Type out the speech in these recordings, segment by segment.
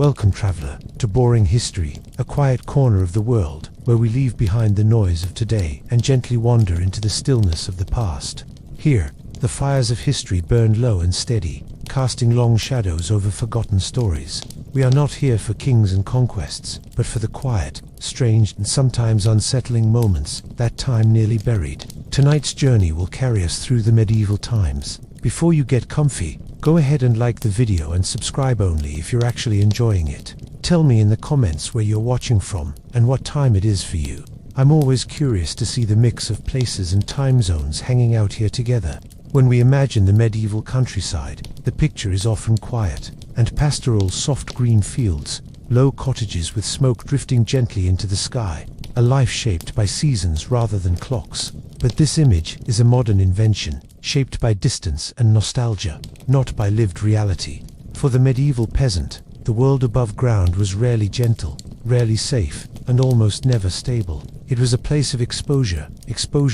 Welcome, traveler, to Boring History, a quiet corner of the world where we leave behind the noise of today and gently wander into the stillness of the past. Here, the fires of history burned low and steady, casting long shadows over forgotten stories. We are not here for kings and conquests, but for the quiet, strange, and sometimes unsettling moments that time nearly buried. Tonight's journey will carry us through the medieval times. Before you get comfy, go ahead and like the video and subscribe only if you're actually enjoying it. Tell me in the comments where you're watching from and what time it is for you. I'm always curious to see the mix of places and time zones hanging out here together. When we imagine the medieval countryside, the picture is often quiet and pastoral, soft green fields, low cottages with smoke drifting gently into the sky, a life shaped by seasons rather than clocks. But this image is a modern invention, shaped by distance and nostalgia, not by lived reality. For the medieval peasant, the world above ground was rarely gentle, rarely safe, and almost never stable. It was a place of exposure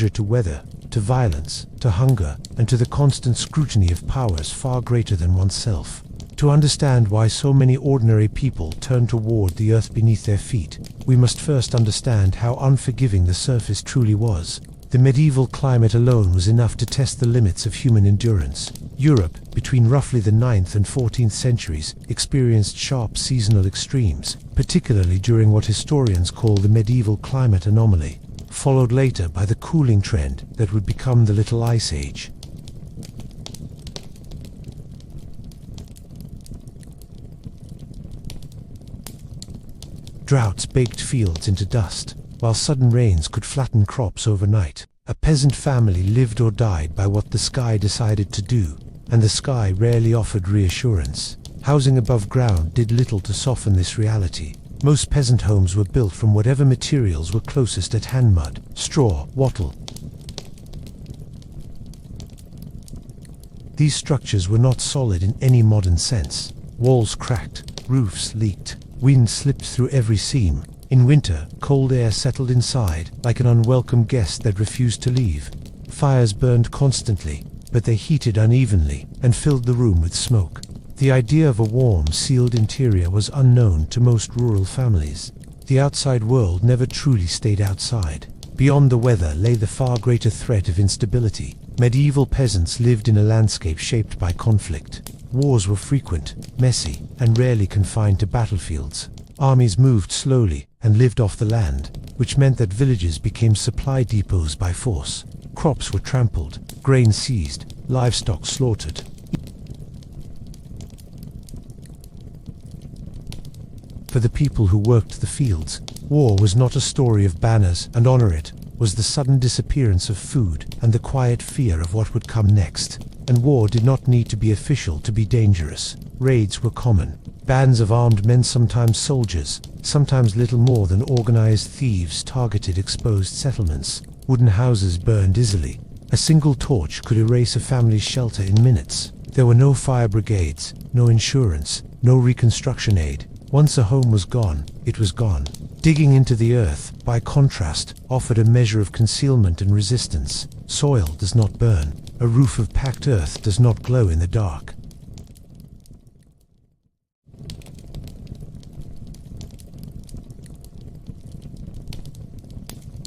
to weather, to violence, to hunger, and to the constant scrutiny of powers far greater than oneself. To understand why so many ordinary people turned toward the earth beneath their feet, we must first understand how unforgiving the surface truly was. The medieval climate alone was enough to test the limits of human endurance. Europe, between roughly the 9th and 14th centuries, experienced sharp seasonal extremes, particularly during what historians call the medieval climate anomaly, followed later by the cooling trend that would become the Little Ice Age. Droughts baked fields into dust, while sudden rains could flatten crops overnight. A peasant family lived or died by what the sky decided to do, and the sky rarely offered reassurance. Housing above ground did little to soften this reality. Most peasant homes were built from whatever materials were closest at hand: mud, straw, wattle. These structures were not solid in any modern sense. Walls cracked, roofs leaked, wind slipped through every seam. In winter, cold air settled inside, like an unwelcome guest that refused to leave. Fires burned constantly, but they heated unevenly and filled the room with smoke. The idea of a warm, sealed interior was unknown to most rural families. The outside world never truly stayed outside. Beyond the weather lay the far greater threat of instability. Medieval peasants lived in a landscape shaped by conflict. Wars were frequent, messy, and rarely confined to battlefields. Armies moved slowly and lived off the land, which meant that villages became supply depots by force. Crops were trampled, grain seized, livestock slaughtered. For the people who worked the fields, war was not a story of banners and honor. It was the sudden disappearance of food and the quiet fear of what would come next. And war did not need to be official to be dangerous. Raids were common. Bands of armed men, sometimes soldiers, sometimes little more than organized thieves, targeted exposed settlements. Wooden houses burned easily. A single torch could erase a family's shelter in minutes. There were no fire brigades, no insurance, no reconstruction aid. Once a home was gone, it was gone. Digging into the earth, by contrast, offered a measure of concealment and resistance. Soil does not burn. A roof of packed earth does not glow in the dark.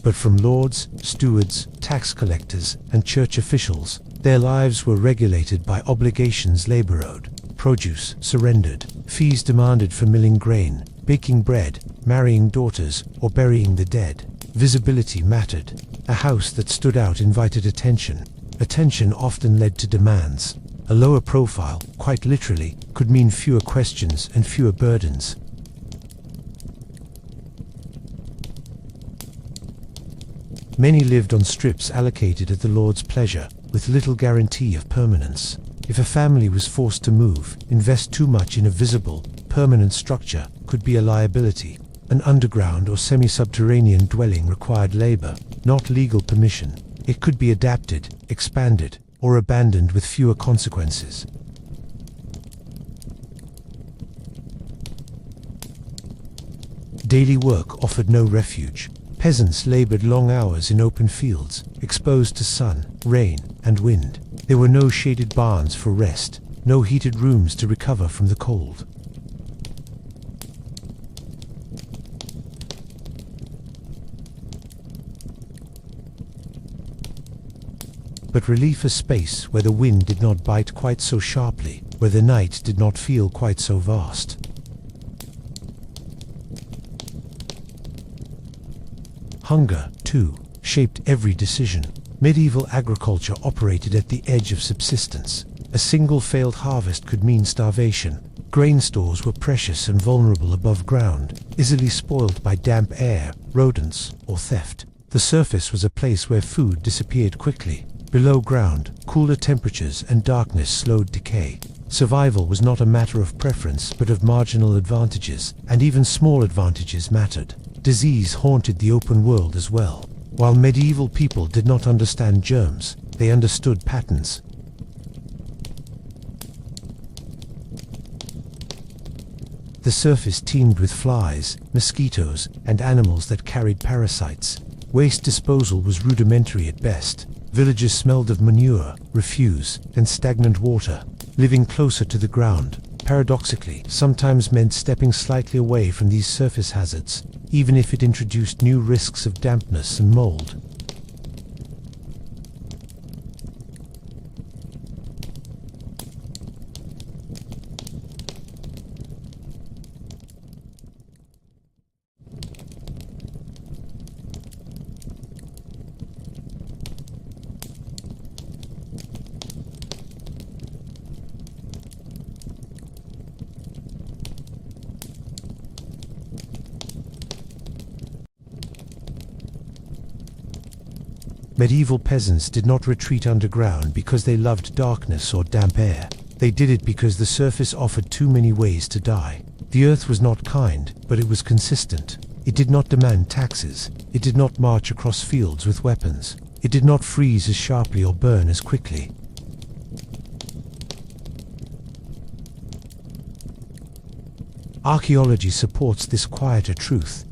But from lords, stewards, tax collectors, and church officials, their lives were regulated by obligations: labor owed, produce surrendered, fees demanded for milling grain, baking bread, marrying daughters, or burying the dead. Visibility mattered. A house that stood out invited attention. Attention often led to demands. A lower profile, quite literally, could mean fewer questions and fewer burdens. Many lived on strips allocated at the Lord's pleasure, with little guarantee of permanence. If a family was forced to move, invest too much in a visible, permanent structure could be a liability. An underground or semi-subterranean dwelling required labor, not legal permission. It could be adapted, expanded, or abandoned with fewer consequences. Daily work offered no refuge. Peasants labored long hours in open fields, exposed to sun, rain, and wind. There were no shaded barns for rest, no heated rooms to recover from the cold. but relief a space where the wind did not bite quite so sharply, where the night did not feel quite so vast. Hunger, too, shaped every decision. Medieval agriculture operated at the edge of subsistence. A single failed harvest could mean starvation. Grain stores were precious and vulnerable above ground, easily spoiled by damp air, rodents, or theft. The surface was a place where food disappeared quickly. Below ground, cooler temperatures and darkness slowed decay. Survival was not a matter of preference, but of marginal advantages, and even small advantages mattered. Disease haunted the open world as well. While medieval people did not understand germs, they understood patterns. The surface teemed with flies, mosquitoes, and animals that carried parasites. Waste disposal was rudimentary at best. Villages smelled of manure, refuse, and stagnant water. Living closer to the ground, paradoxically, sometimes meant stepping slightly away from these surface hazards, even if it introduced new risks of dampness and mold. Medieval peasants did not retreat underground because they loved darkness or damp air. They did it because the surface offered too many ways to die. The earth was not kind, but it was consistent. It did not demand taxes. It did not march across fields with weapons. It did not freeze as sharply or burn as quickly. Archaeology supports this quieter truth.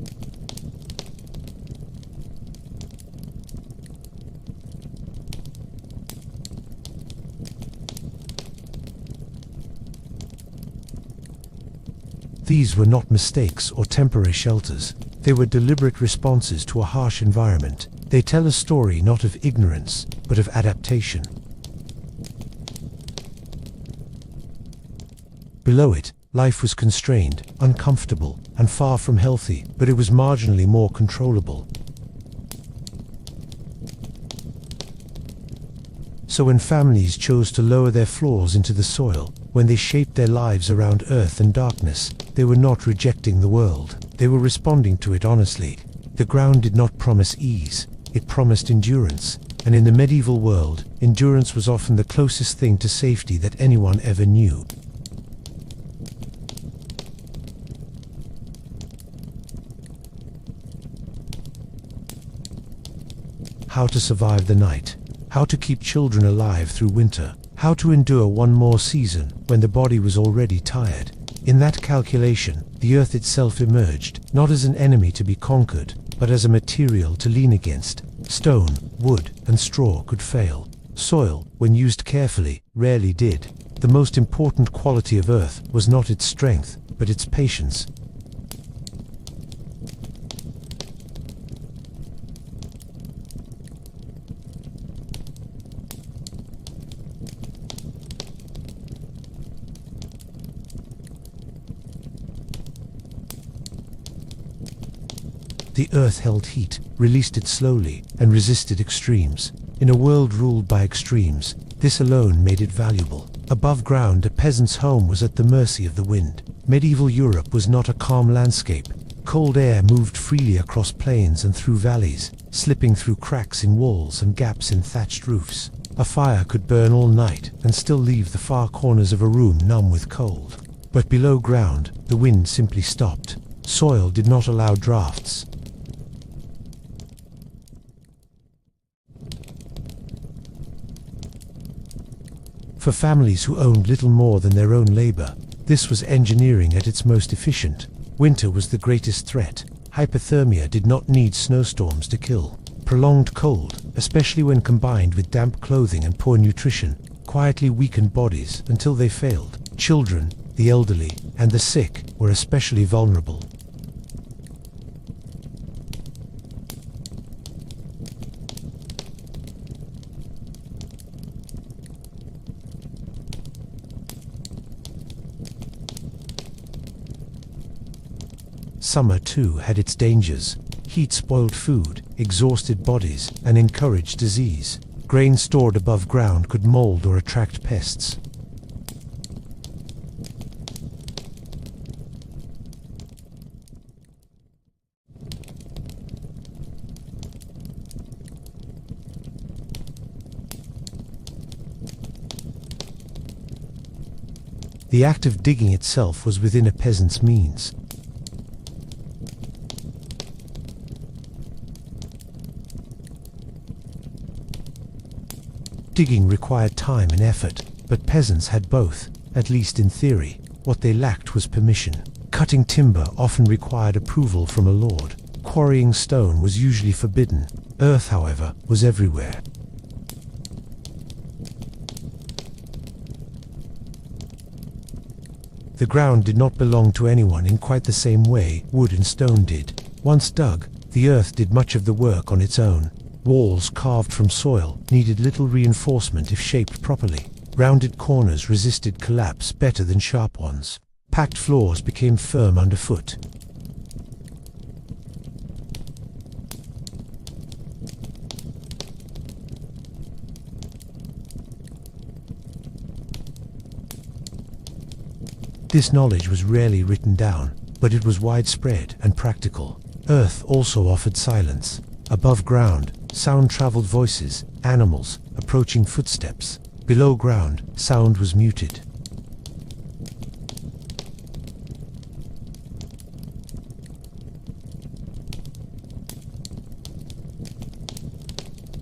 These were not mistakes or temporary shelters. They were deliberate responses to a harsh environment. They tell a story not of ignorance, but of adaptation. Below it, life was constrained, uncomfortable, and far from healthy, but it was marginally more controllable. So when families chose to lower their floors into the soil, when they shaped their lives around earth and darkness, they were not rejecting the world. They were responding to it honestly. The ground did not promise ease. It promised endurance. And in the medieval world, endurance was often the closest thing to safety that anyone ever knew. How to survive the night. How to keep children alive through winter. How to endure one more season when the body was already tired. In that calculation, the earth itself emerged, not as an enemy to be conquered, but as a material to lean against. Stone, wood, and straw could fail. Soil, when used carefully, rarely did. The most important quality of earth was not its strength, but its patience. The earth held heat, released it slowly, and resisted extremes. In a world ruled by extremes, this alone made it valuable. Above ground, a peasant's home was at the mercy of the wind. Medieval Europe was not a calm landscape. Cold air moved freely across plains and through valleys, slipping through cracks in walls and gaps in thatched roofs. A fire could burn all night and still leave the far corners of a room numb with cold. But below ground, the wind simply stopped. Soil did not allow drafts. For families who owned little more than their own labor, this was engineering at its most efficient. Winter was the greatest threat. Hypothermia did not need snowstorms to kill. Prolonged cold, especially when combined with damp clothing and poor nutrition, quietly weakened bodies until they failed. Children, the elderly, and the sick were especially vulnerable. Summer, too, had its dangers. Heat spoiled food, exhausted bodies, and encouraged disease. Grain stored above ground could mold or attract pests. The act of digging itself was within a peasant's means. Digging required time and effort, but peasants had both, at least in theory. What they lacked was permission. Cutting timber often required approval from a lord. Quarrying stone was usually forbidden. Earth, however, was everywhere. The ground did not belong to anyone in quite the same way wood and stone did. Once dug, the earth did much of the work on its own. Walls carved from soil needed little reinforcement if shaped properly. Rounded corners resisted collapse better than sharp ones. Packed floors became firm underfoot. This knowledge was rarely written down, but it was widespread and practical. Earth also offered silence. Above ground, sound traveled voices, animals, approaching footsteps. Below ground, sound was muted.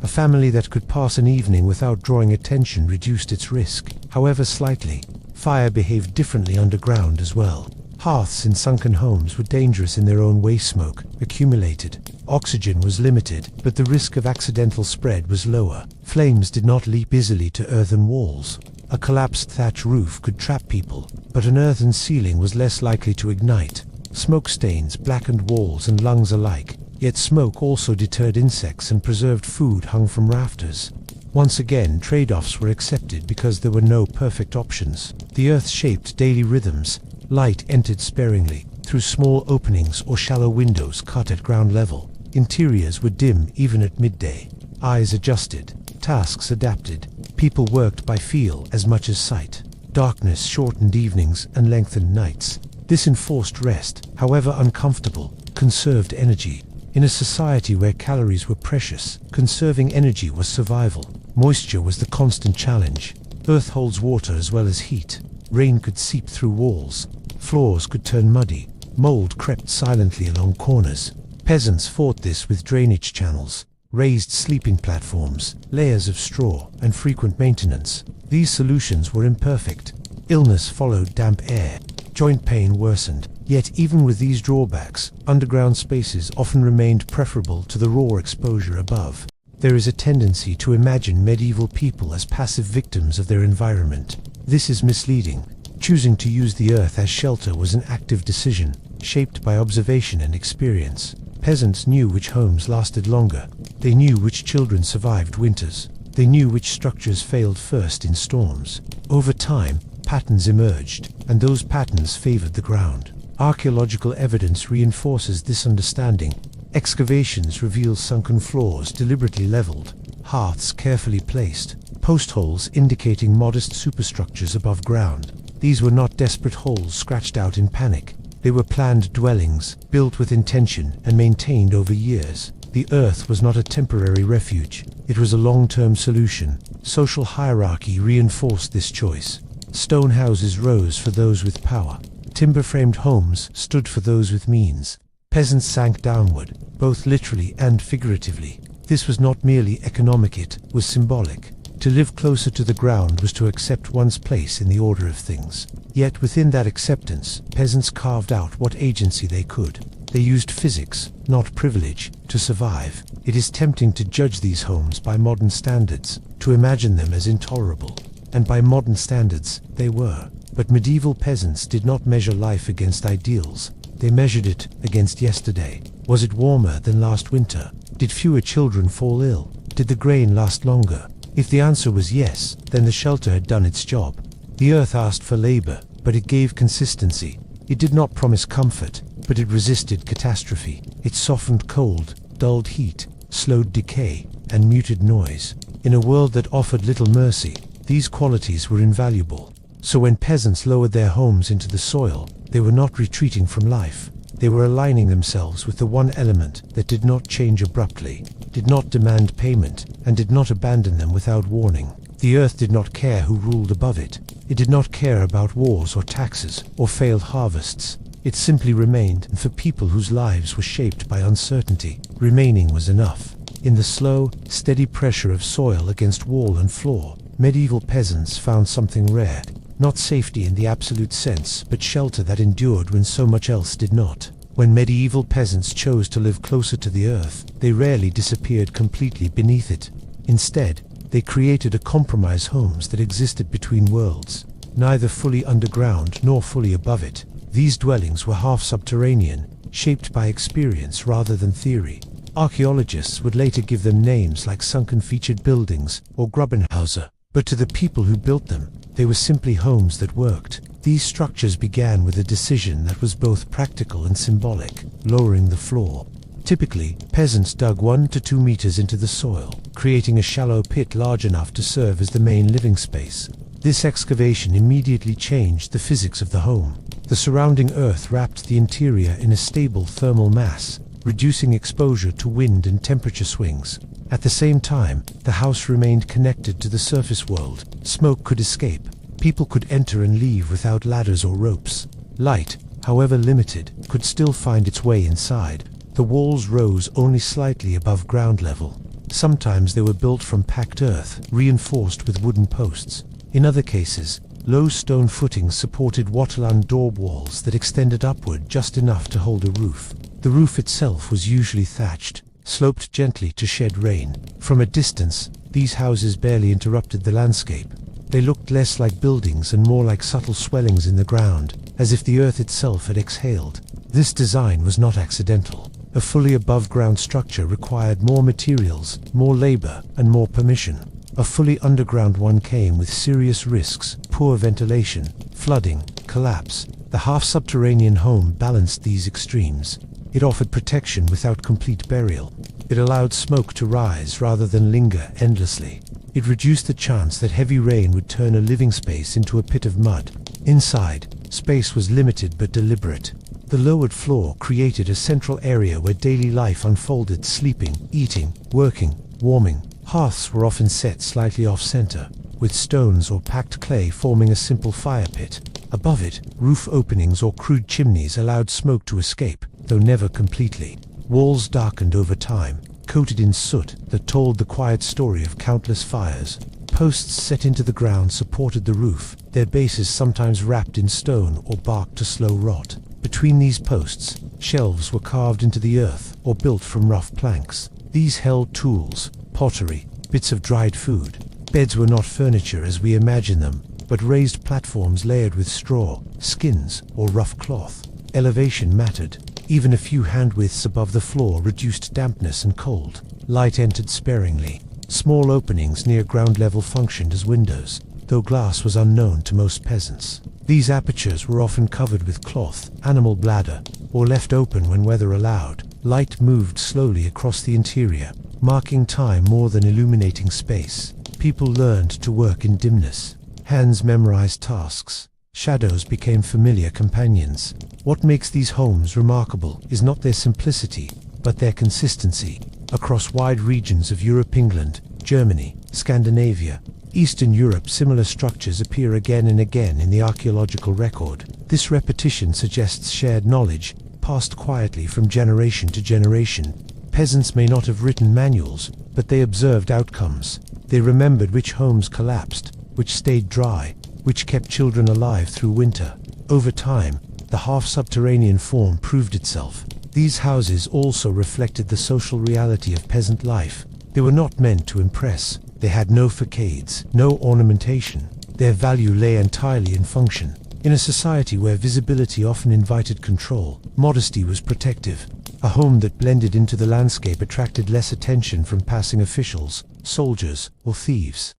A family that could pass an evening without drawing attention reduced its risk, however slightly. Fire behaved differently underground as well. Hearths in sunken homes were dangerous in their own way. Smoke accumulated. Oxygen was limited, but the risk of accidental spread was lower. Flames did not leap easily to earthen walls. A collapsed thatch roof could trap people, but an earthen ceiling was less likely to ignite. Smoke stains blackened walls and lungs alike, yet smoke also deterred insects and preserved food hung from rafters. Once again, trade-offs were accepted because there were no perfect options. The earth shaped daily rhythms. Light entered sparingly, through small openings or shallow windows cut at ground level. Interiors were dim even at midday. Eyes adjusted. Tasks adapted. People worked by feel as much as sight. Darkness shortened evenings and lengthened nights. This enforced rest, however uncomfortable, conserved energy. In a society where calories were precious, conserving energy was survival. Moisture was the constant challenge. Earth holds water as well as heat. Rain could seep through walls. Floors could turn muddy. Mold crept silently along corners. Peasants fought this with drainage channels, raised sleeping platforms, layers of straw, and frequent maintenance. These solutions were imperfect. Illness followed damp air. Joint pain worsened. Yet even with these drawbacks, underground spaces often remained preferable to the raw exposure above. There is a tendency to imagine medieval people as passive victims of their environment. This is misleading. Choosing to use the earth as shelter was an active decision, shaped by observation and experience. Peasants knew which homes lasted longer. They knew which children survived winters. They knew which structures failed first in storms. Over time, patterns emerged, and those patterns favored the ground. Archaeological evidence reinforces this understanding. Excavations reveal sunken floors deliberately leveled, hearths carefully placed, post holes indicating modest superstructures above ground. These were not desperate holes scratched out in panic. They were planned dwellings, built with intention and maintained over years. The earth was not a temporary refuge. It was a long-term solution. Social hierarchy reinforced this choice. Stone houses rose for those with power. Timber-framed homes stood for those with means. Peasants sank downward, both literally and figuratively. This was not merely economic, it was symbolic. To live closer to the ground was to accept one's place in the order of things. Yet within that acceptance, peasants carved out what agency they could. They used physics, not privilege, to survive. It is tempting to judge these homes by modern standards, to imagine them as intolerable. And by modern standards, they were. But medieval peasants did not measure life against ideals. They measured it against yesterday. Was it warmer than last winter? Did fewer children fall ill? Did the grain last longer? If the answer was yes, then the shelter had done its job. The earth asked for labor, but it gave consistency. It did not promise comfort, but it resisted catastrophe. It softened cold, dulled heat, slowed decay, and muted noise. In a world that offered little mercy, these qualities were invaluable. So when peasants lowered their homes into the soil, they were not retreating from life. They were aligning themselves with the one element that did not change abruptly, did not demand payment, and did not abandon them without warning. The earth did not care who ruled above it. It did not care about wars or taxes or failed harvests. It simply remained, and for people whose lives were shaped by uncertainty, remaining was enough. In the slow, steady pressure of soil against wall and floor, medieval peasants found something rare. Not safety in the absolute sense, but shelter that endured when so much else did not. When medieval peasants chose to live closer to the earth, they rarely disappeared completely beneath it. Instead, they created a compromise homes that existed between worlds, neither fully underground nor fully above it. These dwellings were half-subterranean, shaped by experience rather than theory. Archaeologists would later give them names like sunken featured buildings or Grubenhauser, but to the people who built them, they were simply homes that worked. These structures began with a decision that was both practical and symbolic: lowering the floor. Typically, peasants dug 1 to 2 meters into the soil, creating a shallow pit large enough to serve as the main living space. This excavation immediately changed the physics of the home. The surrounding earth wrapped the interior in a stable thermal mass, reducing exposure to wind and temperature swings. At the same time, the house remained connected to the surface world. Smoke could escape. People could enter and leave without ladders or ropes. Light, however limited, could still find its way inside. The walls rose only slightly above ground level. Sometimes they were built from packed earth, reinforced with wooden posts. In other cases, low stone footings supported wattle-and daub walls that extended upward just enough to hold a roof. The roof itself was usually thatched, sloped gently to shed rain. From a distance, these houses barely interrupted the landscape. They looked less like buildings and more like subtle swellings in the ground, as if the earth itself had exhaled. This design was not accidental. A fully above-ground structure required more materials, more labor, and more permission. A fully underground one came with serious risks: poor ventilation, flooding, collapse. The half-subterranean home balanced these extremes. It offered protection without complete burial. It allowed smoke to rise rather than linger endlessly. It reduced the chance that heavy rain would turn a living space into a pit of mud. Inside, space was limited but deliberate. The lowered floor created a central area where daily life unfolded: sleeping, eating, working, warming. Hearths were often set slightly off-center, with stones or packed clay forming a simple fire pit. Above it, roof openings or crude chimneys allowed smoke to escape, though never completely. Walls darkened over time, coated in soot that told the quiet story of countless fires. Posts set into the ground supported the roof, their bases sometimes wrapped in stone or bark to slow rot. Between these posts, shelves were carved into the earth or built from rough planks. These held tools, pottery, bits of dried food. Beds were not furniture as we imagine them, but raised platforms layered with straw, skins, or rough cloth. Elevation mattered. Even a few hand-widths above the floor reduced dampness and cold. Light entered sparingly. Small openings near ground level functioned as windows, though glass was unknown to most peasants. These apertures were often covered with cloth, animal bladder, or left open when weather allowed. Light moved slowly across the interior, marking time more than illuminating space. People learned to work in dimness. Hands memorized tasks. Shadows became familiar companions. What makes these homes remarkable is not their simplicity, but their consistency. Across wide regions of Europe, England, Germany, Scandinavia, Eastern Europe, similar structures appear again and again in the archaeological record. This repetition suggests shared knowledge, passed quietly from generation to generation. Peasants may not have written manuals, but they observed outcomes. They remembered which homes collapsed, which stayed dry, which kept children alive through winter. Over time, the half-subterranean form proved itself. These houses also reflected the social reality of peasant life. They were not meant to impress. They had no facades, no ornamentation. Their value lay entirely in function. In a society where visibility often invited control, modesty was protective. A home that blended into the landscape attracted less attention from passing officials, soldiers, or thieves.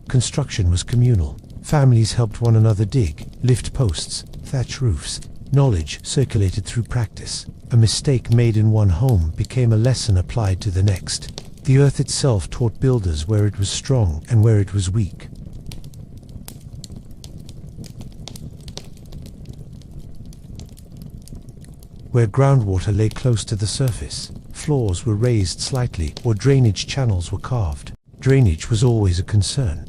Construction was communal. Families helped one another dig, lift posts, thatch roofs. Knowledge circulated through practice. A mistake made in one home became a lesson applied to the next. The earth itself taught builders where it was strong and where it was weak. Where groundwater lay close to the surface, floors were raised slightly or drainage channels were carved. Drainage was always a concern.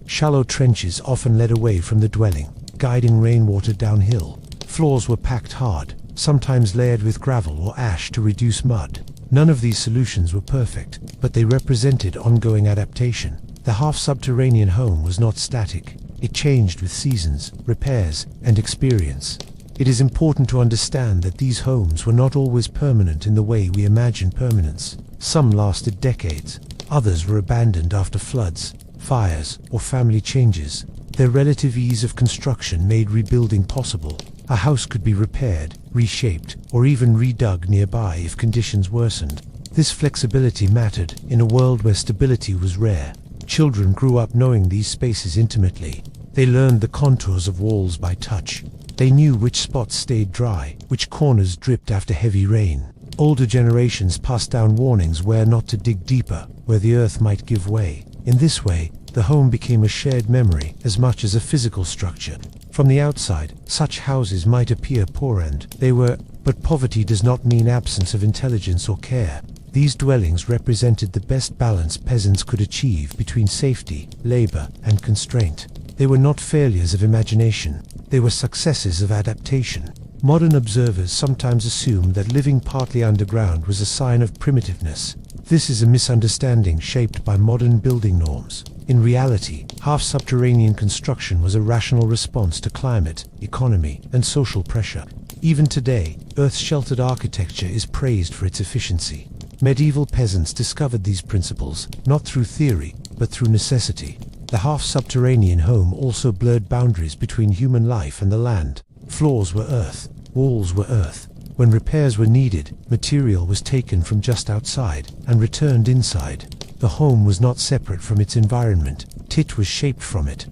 Shallow trenches often led away from the dwelling, guiding rainwater downhill. Floors were packed hard, sometimes layered with gravel or ash to reduce mud. None of these solutions were perfect, but they represented ongoing adaptation. The half-subterranean home was not static. It changed with seasons, repairs, and experience. It is important to understand that these homes were not always permanent in the way we imagine permanence. Some lasted decades. Others were abandoned after floods, fires, or family changes. Their relative ease of construction made rebuilding possible. A house could be repaired, reshaped, or even redug nearby if conditions worsened. This flexibility mattered in a world where stability was rare. Children grew up knowing these spaces intimately. They learned the contours of walls by touch. They knew which spots stayed dry, which corners dripped after heavy rain. Older generations passed down warnings where not to dig deeper, where the earth might give way. In this way, the home became a shared memory as much as a physical structure. From the outside, such houses might appear poor and they were, but poverty does not mean absence of intelligence or care. These dwellings represented the best balance peasants could achieve between safety, labor, and constraint. They were not failures of imagination. They were successes of adaptation. Modern observers sometimes assume that living partly underground was a sign of primitiveness. This is a misunderstanding shaped by modern building norms. In reality, half-subterranean construction was a rational response to climate, economy, and social pressure. Even today, Earth-sheltered architecture is praised for its efficiency. Medieval peasants discovered these principles, not through theory, but through necessity. The half-subterranean home also blurred boundaries between human life and the land. Floors were earth, walls were earth. When repairs were needed, material was taken from just outside and returned inside. The home was not separate from its environment, it was shaped from it.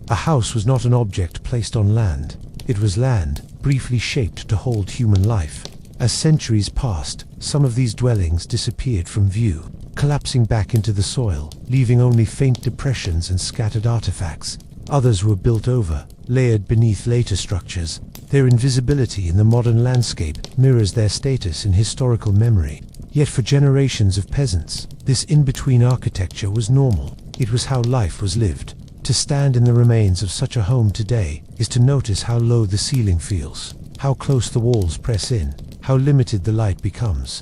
A house was not an object placed on land. It was land, briefly shaped to hold human life. As centuries passed, some of these dwellings disappeared from view, collapsing back into the soil, leaving only faint depressions and scattered artifacts. Others were built over, layered beneath later structures. Their invisibility in the modern landscape mirrors their status in historical memory. Yet for generations of peasants, this in-between architecture was normal. It was how life was lived. To stand in the remains of such a home today is to notice how low the ceiling feels, how close the walls press in, how limited the light becomes.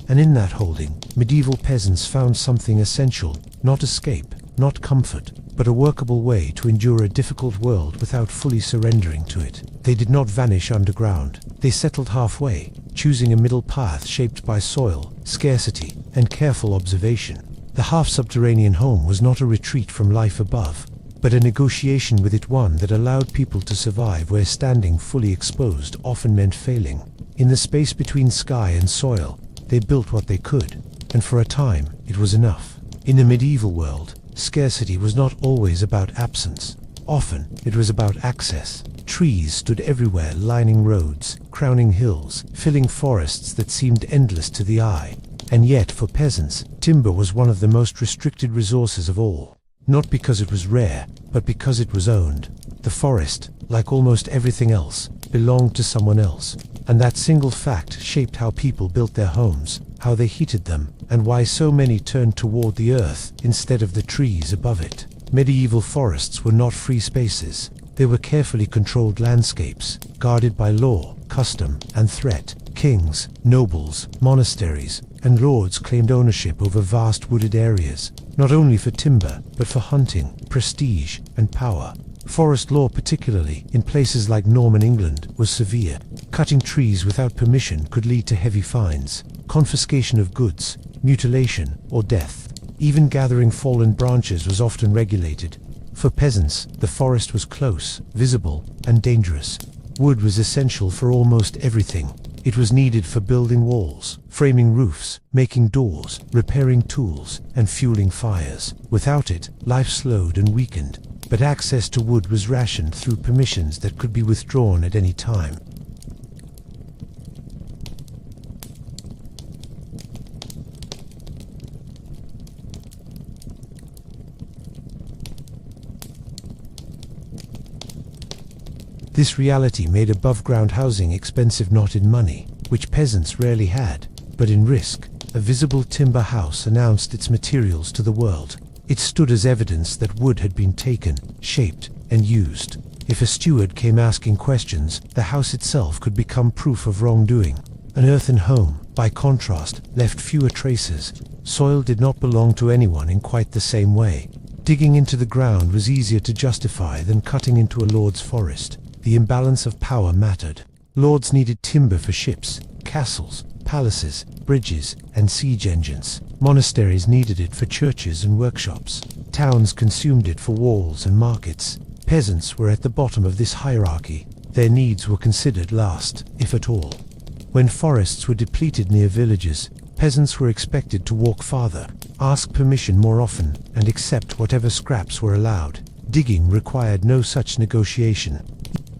And in that holding, medieval peasants found something essential, not escape, not comfort, but a workable way to endure a difficult world without fully surrendering to it. They did not vanish underground. They settled halfway, choosing a middle path shaped by soil, scarcity, and careful observation. The half-subterranean home was not a retreat from life above, but a negotiation with it, one that allowed people to survive where standing fully exposed often meant failing. In the space between sky and soil, they built what they could, and for a time, it was enough. In the medieval world, scarcity was not always about absence. Often, it was about access. Trees stood everywhere, lining roads, crowning hills, filling forests that seemed endless to the eye. And yet, for peasants, timber was one of the most restricted resources of all. Not because it was rare, but because it was owned. The forest, like almost everything else, belonged to someone else. And that single fact shaped how people built their homes, how they heated them, and why so many turned toward the earth instead of the trees above it. Medieval forests were not free spaces. They were carefully controlled landscapes, guarded by law, custom, and threat. Kings, nobles, monasteries, and lords claimed ownership over vast wooded areas, not only for timber, but for hunting, prestige, and power. Forest law, particularly in places like Norman England, was severe. Cutting trees without permission could lead to heavy fines, confiscation of goods, mutilation, or death. Even gathering fallen branches was often regulated. For peasants, the forest was close, visible, and dangerous. Wood was essential for almost everything. It was needed for building walls, framing roofs, making doors, repairing tools, and fueling fires. Without it, life slowed and weakened. But access to wood was rationed through permissions that could be withdrawn at any time. This reality made above-ground housing expensive not in money, which peasants rarely had, but in risk. A visible timber house announced its materials to the world. It stood as evidence that wood had been taken, shaped, and used. If a steward came asking questions, the house itself could become proof of wrongdoing. An earthen home, by contrast, left fewer traces. Soil did not belong to anyone in quite the same way. Digging into the ground was easier to justify than cutting into a lord's forest. The imbalance of power mattered. Lords needed timber for ships, castles, palaces, bridges, and siege engines. Monasteries needed it for churches and workshops. Towns consumed it for walls and markets. Peasants were at the bottom of this hierarchy. Their needs were considered last, if at all. When forests were depleted near villages, peasants were expected to walk farther, ask permission more often, and accept whatever scraps were allowed. Digging required no such negotiation.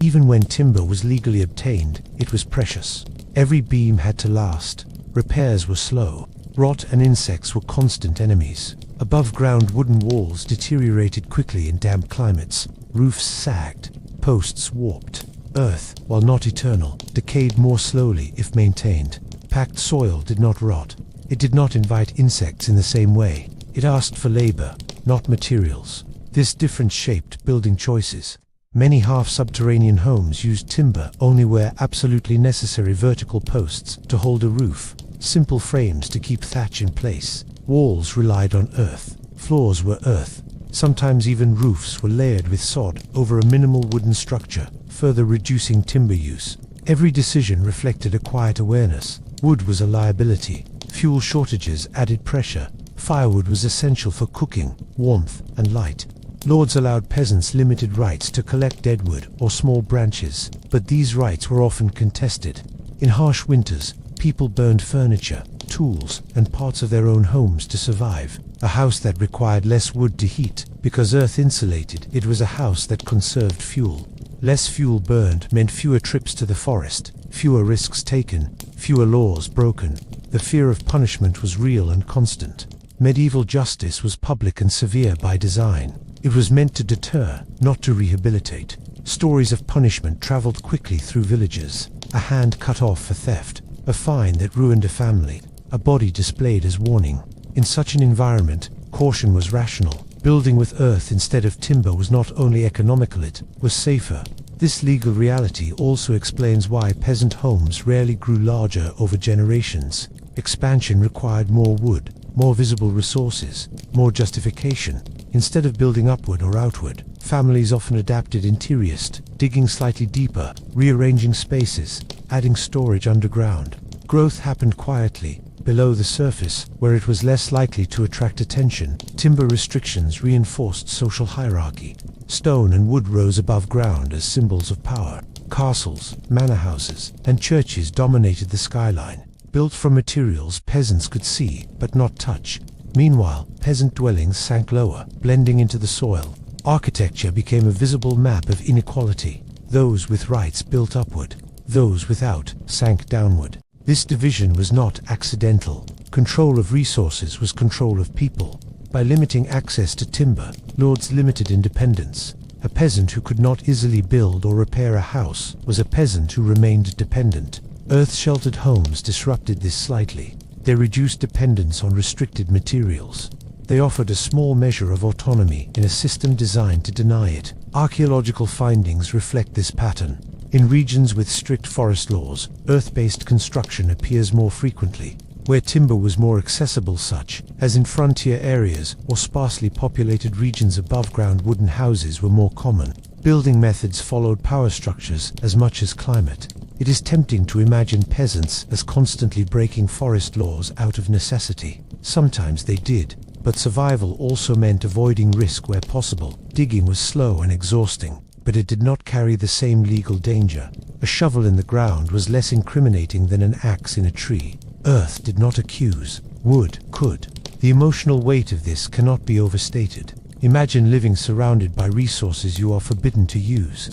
Even when timber was legally obtained, it was precious. Every beam had to last. Repairs were slow. Rot and insects were constant enemies. Above-ground wooden walls deteriorated quickly in damp climates. Roofs sagged. Posts warped. Earth, while not eternal, decayed more slowly if maintained. Packed soil did not rot. It did not invite insects in the same way. It asked for labor, not materials. This difference shaped building choices. Many half-subterranean homes used timber only where absolutely necessary: vertical posts to hold a roof, simple frames to keep thatch in place. Walls relied on earth. Floors were earth. Sometimes even roofs were layered with sod over a minimal wooden structure, further reducing timber use. Every decision reflected a quiet awareness. Wood was a liability. Fuel shortages added pressure. Firewood was essential for cooking, warmth, and light. Lords allowed peasants limited rights to collect deadwood or small branches, but these rights were often contested. In harsh winters, people burned furniture, tools, and parts of their own homes to survive. A house that required less wood to heat, because earth insulated, it was a house that conserved fuel. Less fuel burned meant fewer trips to the forest, fewer risks taken, fewer laws broken. The fear of punishment was real and constant. Medieval justice was public and severe by design. It was meant to deter, not to rehabilitate. Stories of punishment traveled quickly through villages. A hand cut off for theft, a fine that ruined a family, a body displayed as warning. In such an environment, caution was rational. Building with earth instead of timber was not only economical, it was safer. This legal reality also explains why peasant homes rarely grew larger over generations. Expansion required more wood, more visible resources, more justification. Instead of building upward or outward, families often adapted interiorist, digging slightly deeper, rearranging spaces, adding storage underground. Growth happened quietly, below the surface, where it was less likely to attract attention. Timber restrictions reinforced social hierarchy. Stone and wood rose above ground as symbols of power. Castles, manor houses, and churches dominated the skyline. Built from materials peasants could see, but not touch. Meanwhile, peasant dwellings sank lower, blending into the soil. Architecture became a visible map of inequality. Those with rights built upward. Those without sank downward. This division was not accidental. Control of resources was control of people. By limiting access to timber, lords limited independence. A peasant who could not easily build or repair a house was a peasant who remained dependent. Earth-sheltered homes disrupted this slightly. They reduced dependence on restricted materials. They offered a small measure of autonomy in a system designed to deny it. Archaeological findings reflect this pattern. In regions with strict forest laws, earth-based construction appears more frequently. Where timber was more accessible, such as in frontier areas or sparsely populated regions, above-ground wooden houses were more common. Building methods followed power structures as much as climate. It is tempting to imagine peasants as constantly breaking forest laws out of necessity. Sometimes they did, But survival also meant avoiding risk where possible. Digging was slow and exhausting, but it did not carry the same legal danger. A shovel in the ground was less incriminating than an axe in a tree. Earth did not accuse. Wood could. The emotional weight of this cannot be overstated. Imagine living surrounded by resources you are forbidden to use.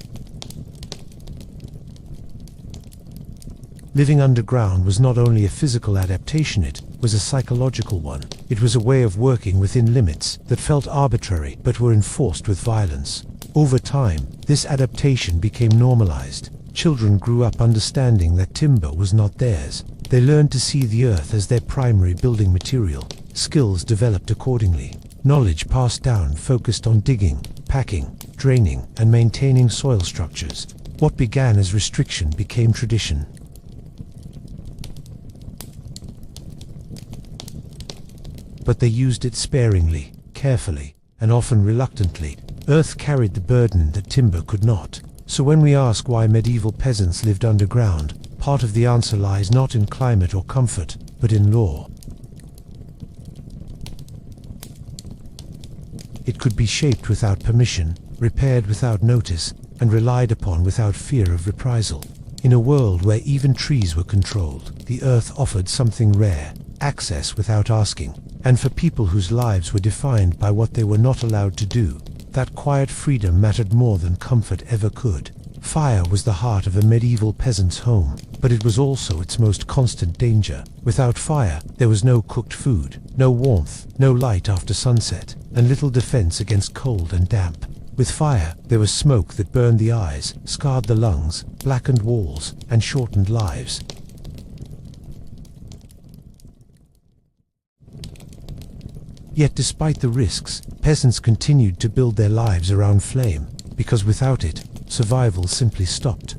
Living underground was not only a physical adaptation, it was a psychological one. It was a way of working within limits that felt arbitrary but were enforced with violence. Over time, this adaptation became normalized. Children grew up understanding that timber was not theirs. They learned to see the earth as their primary building material. Skills developed accordingly. Knowledge passed down focused on digging, packing, draining, and maintaining soil structures. What began as restriction became tradition. But they used it sparingly, carefully, and often reluctantly. Earth carried the burden that timber could not. So when we ask why medieval peasants lived underground, part of the answer lies not in climate or comfort, but in law. It could be shaped without permission, repaired without notice, and relied upon without fear of reprisal. In a world where even trees were controlled, the earth offered something rare, access without asking. And for people whose lives were defined by what they were not allowed to do, that quiet freedom mattered more than comfort ever could. Fire was the heart of a medieval peasant's home, but it was also its most constant danger. Without fire, there was no cooked food, no warmth, no light after sunset, and little defense against cold and damp. With fire, there was smoke that burned the eyes, scarred the lungs, blackened walls, and shortened lives. Yet despite the risks, peasants continued to build their lives around flame, because without it, survival simply stopped.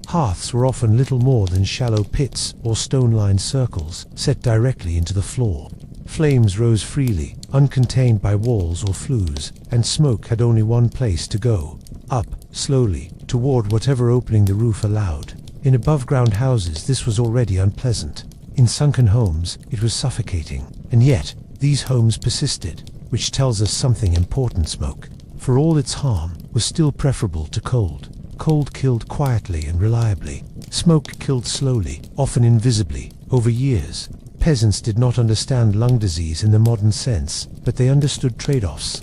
Hearths were often little more than shallow pits or stone-lined circles set directly into the floor. Flames rose freely, uncontained by walls or flues, and smoke had only one place to go: up, slowly, toward whatever opening the roof allowed. In above-ground houses this was already unpleasant. In sunken homes, it was suffocating. And yet, these homes persisted, which tells us something important. Smoke, for all its harm, was still preferable to cold. Cold killed quietly and reliably. Smoke killed slowly, often invisibly, over years. Peasants did not understand lung disease in the modern sense, but they understood trade-offs.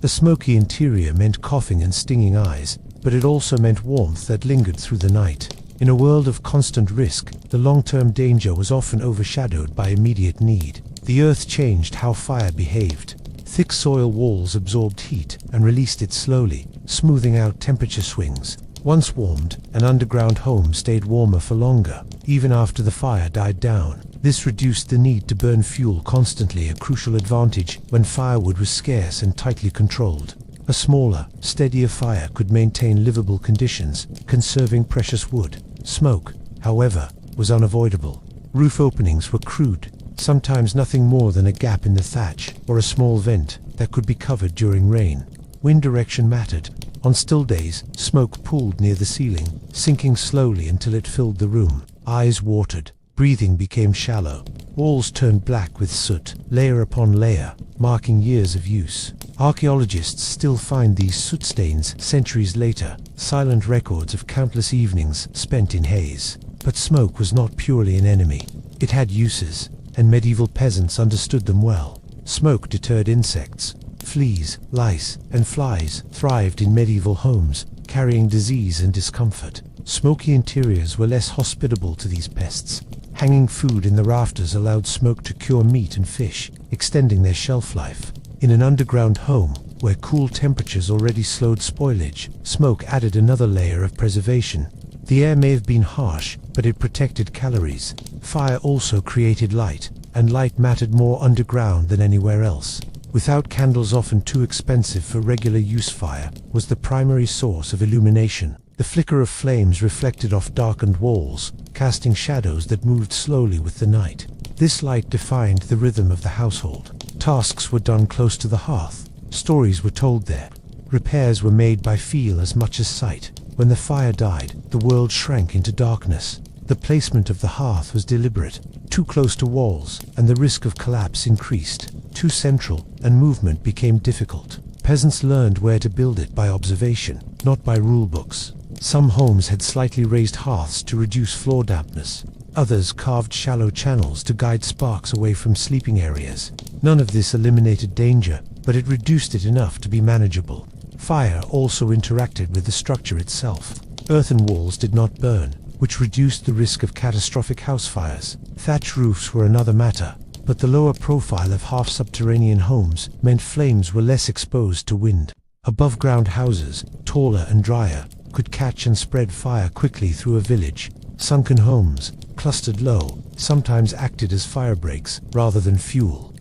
A smoky interior meant coughing and stinging eyes, but it also meant warmth that lingered through the night. In a world of constant risk, the long-term danger was often overshadowed by immediate need. The earth changed how fire behaved. Thick soil walls absorbed heat and released it slowly, smoothing out temperature swings. Once warmed, an underground home stayed warmer for longer, even after the fire died down. This reduced the need to burn fuel constantly, a crucial advantage when firewood was scarce and tightly controlled. A smaller, steadier fire could maintain livable conditions, conserving precious wood. Smoke, however, was unavoidable. Roof openings were crude, sometimes nothing more than a gap in the thatch or a small vent that could be covered during rain. Wind direction mattered. On still days, smoke pooled near the ceiling, sinking slowly until it filled the room. Eyes watered. Breathing became shallow. Walls turned black with soot, layer upon layer, marking years of use. Archaeologists still find these soot stains centuries later, silent records of countless evenings spent in haze. But smoke was not purely an enemy. It had uses, and medieval peasants understood them well. Smoke deterred insects. Fleas, lice, and flies thrived in medieval homes, carrying disease and discomfort. Smoky interiors were less hospitable to these pests. Hanging food in the rafters allowed smoke to cure meat and fish, extending their shelf life. In an underground home, where cool temperatures already slowed spoilage, smoke added another layer of preservation. The air may have been harsh, but it protected calories. Fire also created light, and light mattered more underground than anywhere else. Without candles, often too expensive for regular use, fire was the primary source of illumination. The flicker of flames reflected off darkened walls, casting shadows that moved slowly with the night. This light defined the rhythm of the household. Tasks were done close to the hearth. Stories were told there. Repairs were made by feel as much as sight. When the fire died, the world shrank into darkness. The placement of the hearth was deliberate. Too close to walls, and the risk of collapse increased. Too central, and movement became difficult. Peasants learned where to build it by observation, not by rulebooks. Some homes had slightly raised hearths to reduce floor dampness. Others carved shallow channels to guide sparks away from sleeping areas. None of this eliminated danger, but it reduced it enough to be manageable. Fire also interacted with the structure itself. Earthen walls did not burn, which reduced the risk of catastrophic house fires. Thatch roofs were another matter, but the lower profile of half-subterranean homes meant flames were less exposed to wind. Above-ground houses, taller and drier, could catch and spread fire quickly through a village. Sunken homes, clustered low, sometimes acted as fire breaks rather than fuel.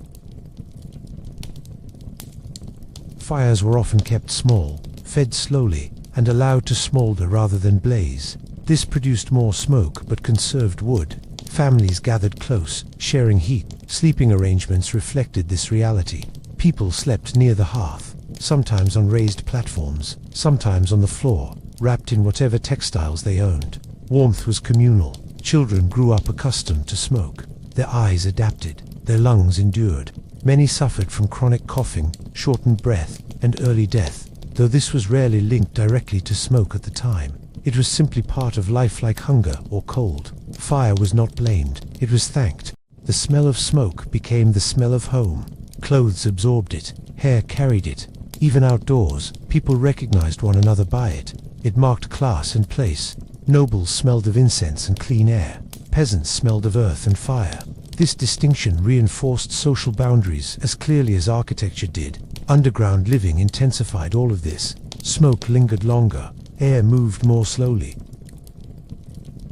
Fires were often kept small, fed slowly, and allowed to smolder rather than blaze. This produced more smoke but conserved wood. Families gathered close, sharing heat. Sleeping arrangements reflected this reality. People slept near the hearth, sometimes on raised platforms, sometimes on the floor, wrapped in whatever textiles they owned. Warmth was communal. Children grew up accustomed to smoke. Their eyes adapted. Their lungs endured. Many suffered from chronic coughing, shortened breath, and early death, though this was rarely linked directly to smoke at the time. It was simply part of life, like hunger or cold. Fire was not blamed, it was thanked. The smell of smoke became the smell of home. Clothes absorbed it, hair carried it. Even outdoors, people recognized one another by it. It marked class and place. Nobles smelled of incense and clean air. Peasants smelled of earth and fire. This distinction reinforced social boundaries as clearly as architecture did. Underground living intensified all of this. Smoke lingered longer. Air moved more slowly.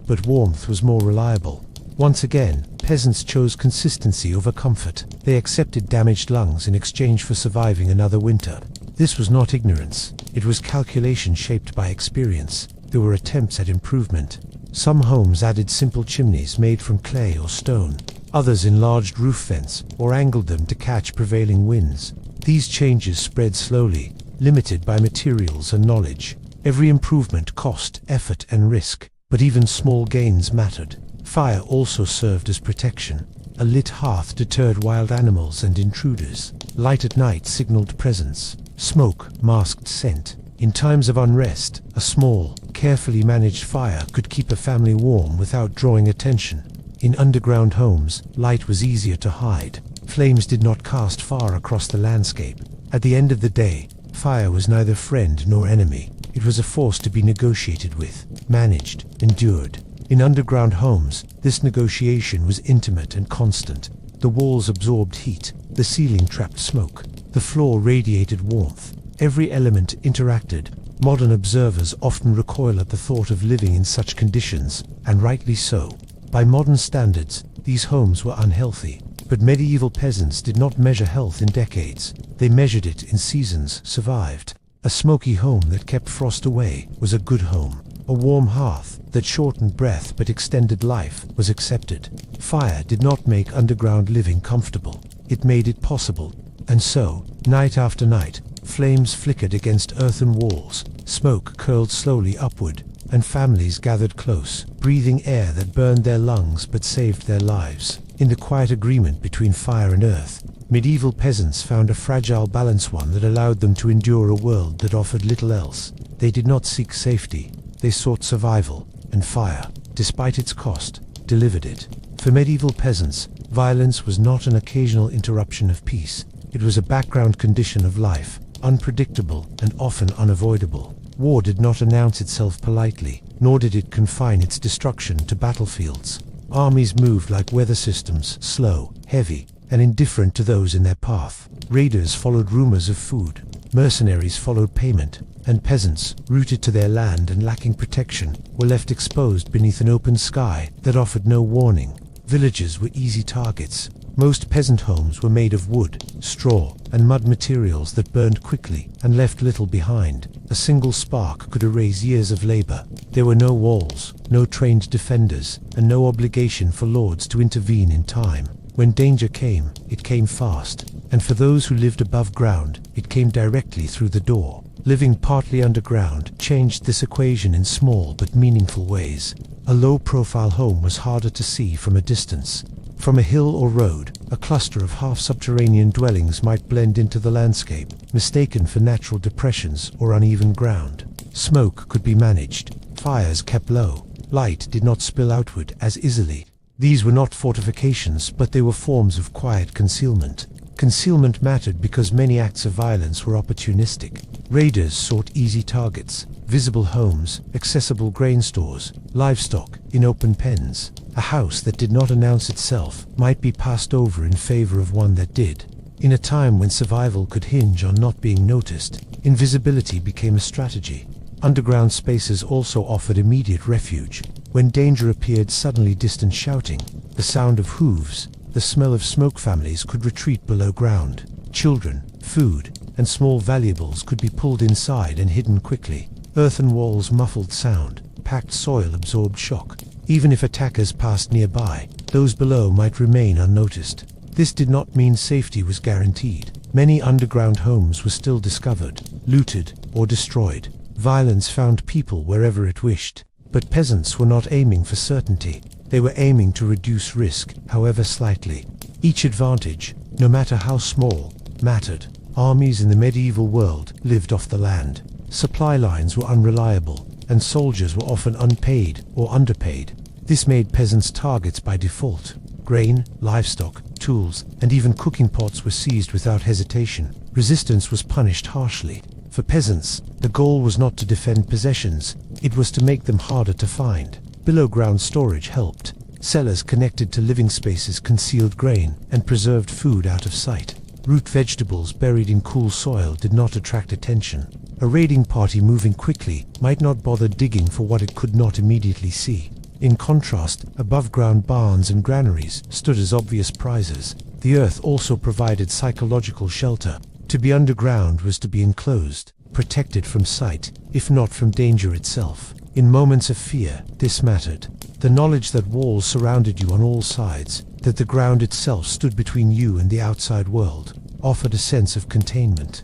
But warmth was more reliable. Once again, peasants chose consistency over comfort. They accepted damaged lungs in exchange for surviving another winter. This was not ignorance. It was calculation shaped by experience. There were attempts at improvement. Some homes added simple chimneys made from clay or stone. Others enlarged roof vents or angled them to catch prevailing winds. These changes spread slowly, limited by materials and knowledge. Every improvement cost effort and risk, but even small gains mattered. Fire also served as protection. A lit hearth deterred wild animals and intruders. Light at night signaled presence. Smoke masked scent. In times of unrest, a small, carefully managed fire could keep a family warm without drawing attention. In underground homes, light was easier to hide. Flames did not cast far across the landscape. At the end of the day, fire was neither friend nor enemy. It was a force to be negotiated with, managed, endured. In underground homes, this negotiation was intimate and constant. The walls absorbed heat, the ceiling trapped smoke, the floor radiated warmth. Every element interacted. Modern observers often recoil at the thought of living in such conditions, and rightly so. By modern standards, these homes were unhealthy. But medieval peasants did not measure health in decades. They measured it in seasons survived. A smoky home that kept frost away was a good home. A warm hearth that shortened breath but extended life was accepted. Fire did not make underground living comfortable. It made it possible. And so, night after night, flames flickered against earthen walls, smoke curled slowly upward, and families gathered close, breathing air that burned their lungs but saved their lives. In the quiet agreement between fire and earth, medieval peasants found a fragile balance, one that allowed them to endure a world that offered little else. They did not seek safety, they sought survival, and fire, despite its cost, delivered it. For medieval peasants, violence was not an occasional interruption of peace. It was a background condition of life, unpredictable and often unavoidable. War did not announce itself politely, nor did it confine its destruction to battlefields. Armies moved like weather systems, slow, heavy, and indifferent to those in their path. Raiders followed rumors of food, mercenaries followed payment, and peasants, rooted to their land and lacking protection, were left exposed beneath an open sky that offered no warning. Villages were easy targets. Most peasant homes were made of wood, straw, and mud, materials that burned quickly and left little behind. A single spark could erase years of labor. There were no walls, no trained defenders, and no obligation for lords to intervene in time. When danger came, it came fast, and for those who lived above ground, it came directly through the door. Living partly underground changed this equation in small but meaningful ways. A low-profile home was harder to see from a distance. From a hill or road, a cluster of half-subterranean dwellings might blend into the landscape, mistaken for natural depressions or uneven ground. Smoke could be managed, fires kept low, light did not spill outward as easily. These were not fortifications, but they were forms of quiet concealment. Concealment mattered because many acts of violence were opportunistic. Raiders sought easy targets, visible homes, accessible grain stores, livestock in open pens. A house that did not announce itself might be passed over in favor of one that did. In a time when survival could hinge on not being noticed, invisibility became a strategy. Underground spaces also offered immediate refuge. When danger appeared, suddenly distant shouting, the sound of hooves, the smell of smoke, families could retreat below ground. Children, food, and small valuables could be pulled inside and hidden quickly. Earthen walls muffled sound, packed soil absorbed shock. Even if attackers passed nearby, those below might remain unnoticed. This did not mean safety was guaranteed. Many underground homes were still discovered, looted, or destroyed. Violence found people wherever it wished. But peasants were not aiming for certainty. They were aiming to reduce risk, however slightly. Each advantage, no matter how small, mattered. Armies in the medieval world lived off the land. Supply lines were unreliable, and soldiers were often unpaid or underpaid. This made peasants targets by default. Grain, livestock, tools, and even cooking pots were seized without hesitation. Resistance was punished harshly. For peasants, the goal was not to defend possessions, it was to make them harder to find. Below-ground storage helped. Cellars connected to living spaces concealed grain and preserved food out of sight. Root vegetables buried in cool soil did not attract attention. A raiding party moving quickly might not bother digging for what it could not immediately see. In contrast, above-ground barns and granaries stood as obvious prizes. The earth also provided psychological shelter. To be underground was to be enclosed, protected from sight, if not from danger itself. In moments of fear, this mattered. The knowledge that walls surrounded you on all sides, that the ground itself stood between you and the outside world, offered a sense of containment.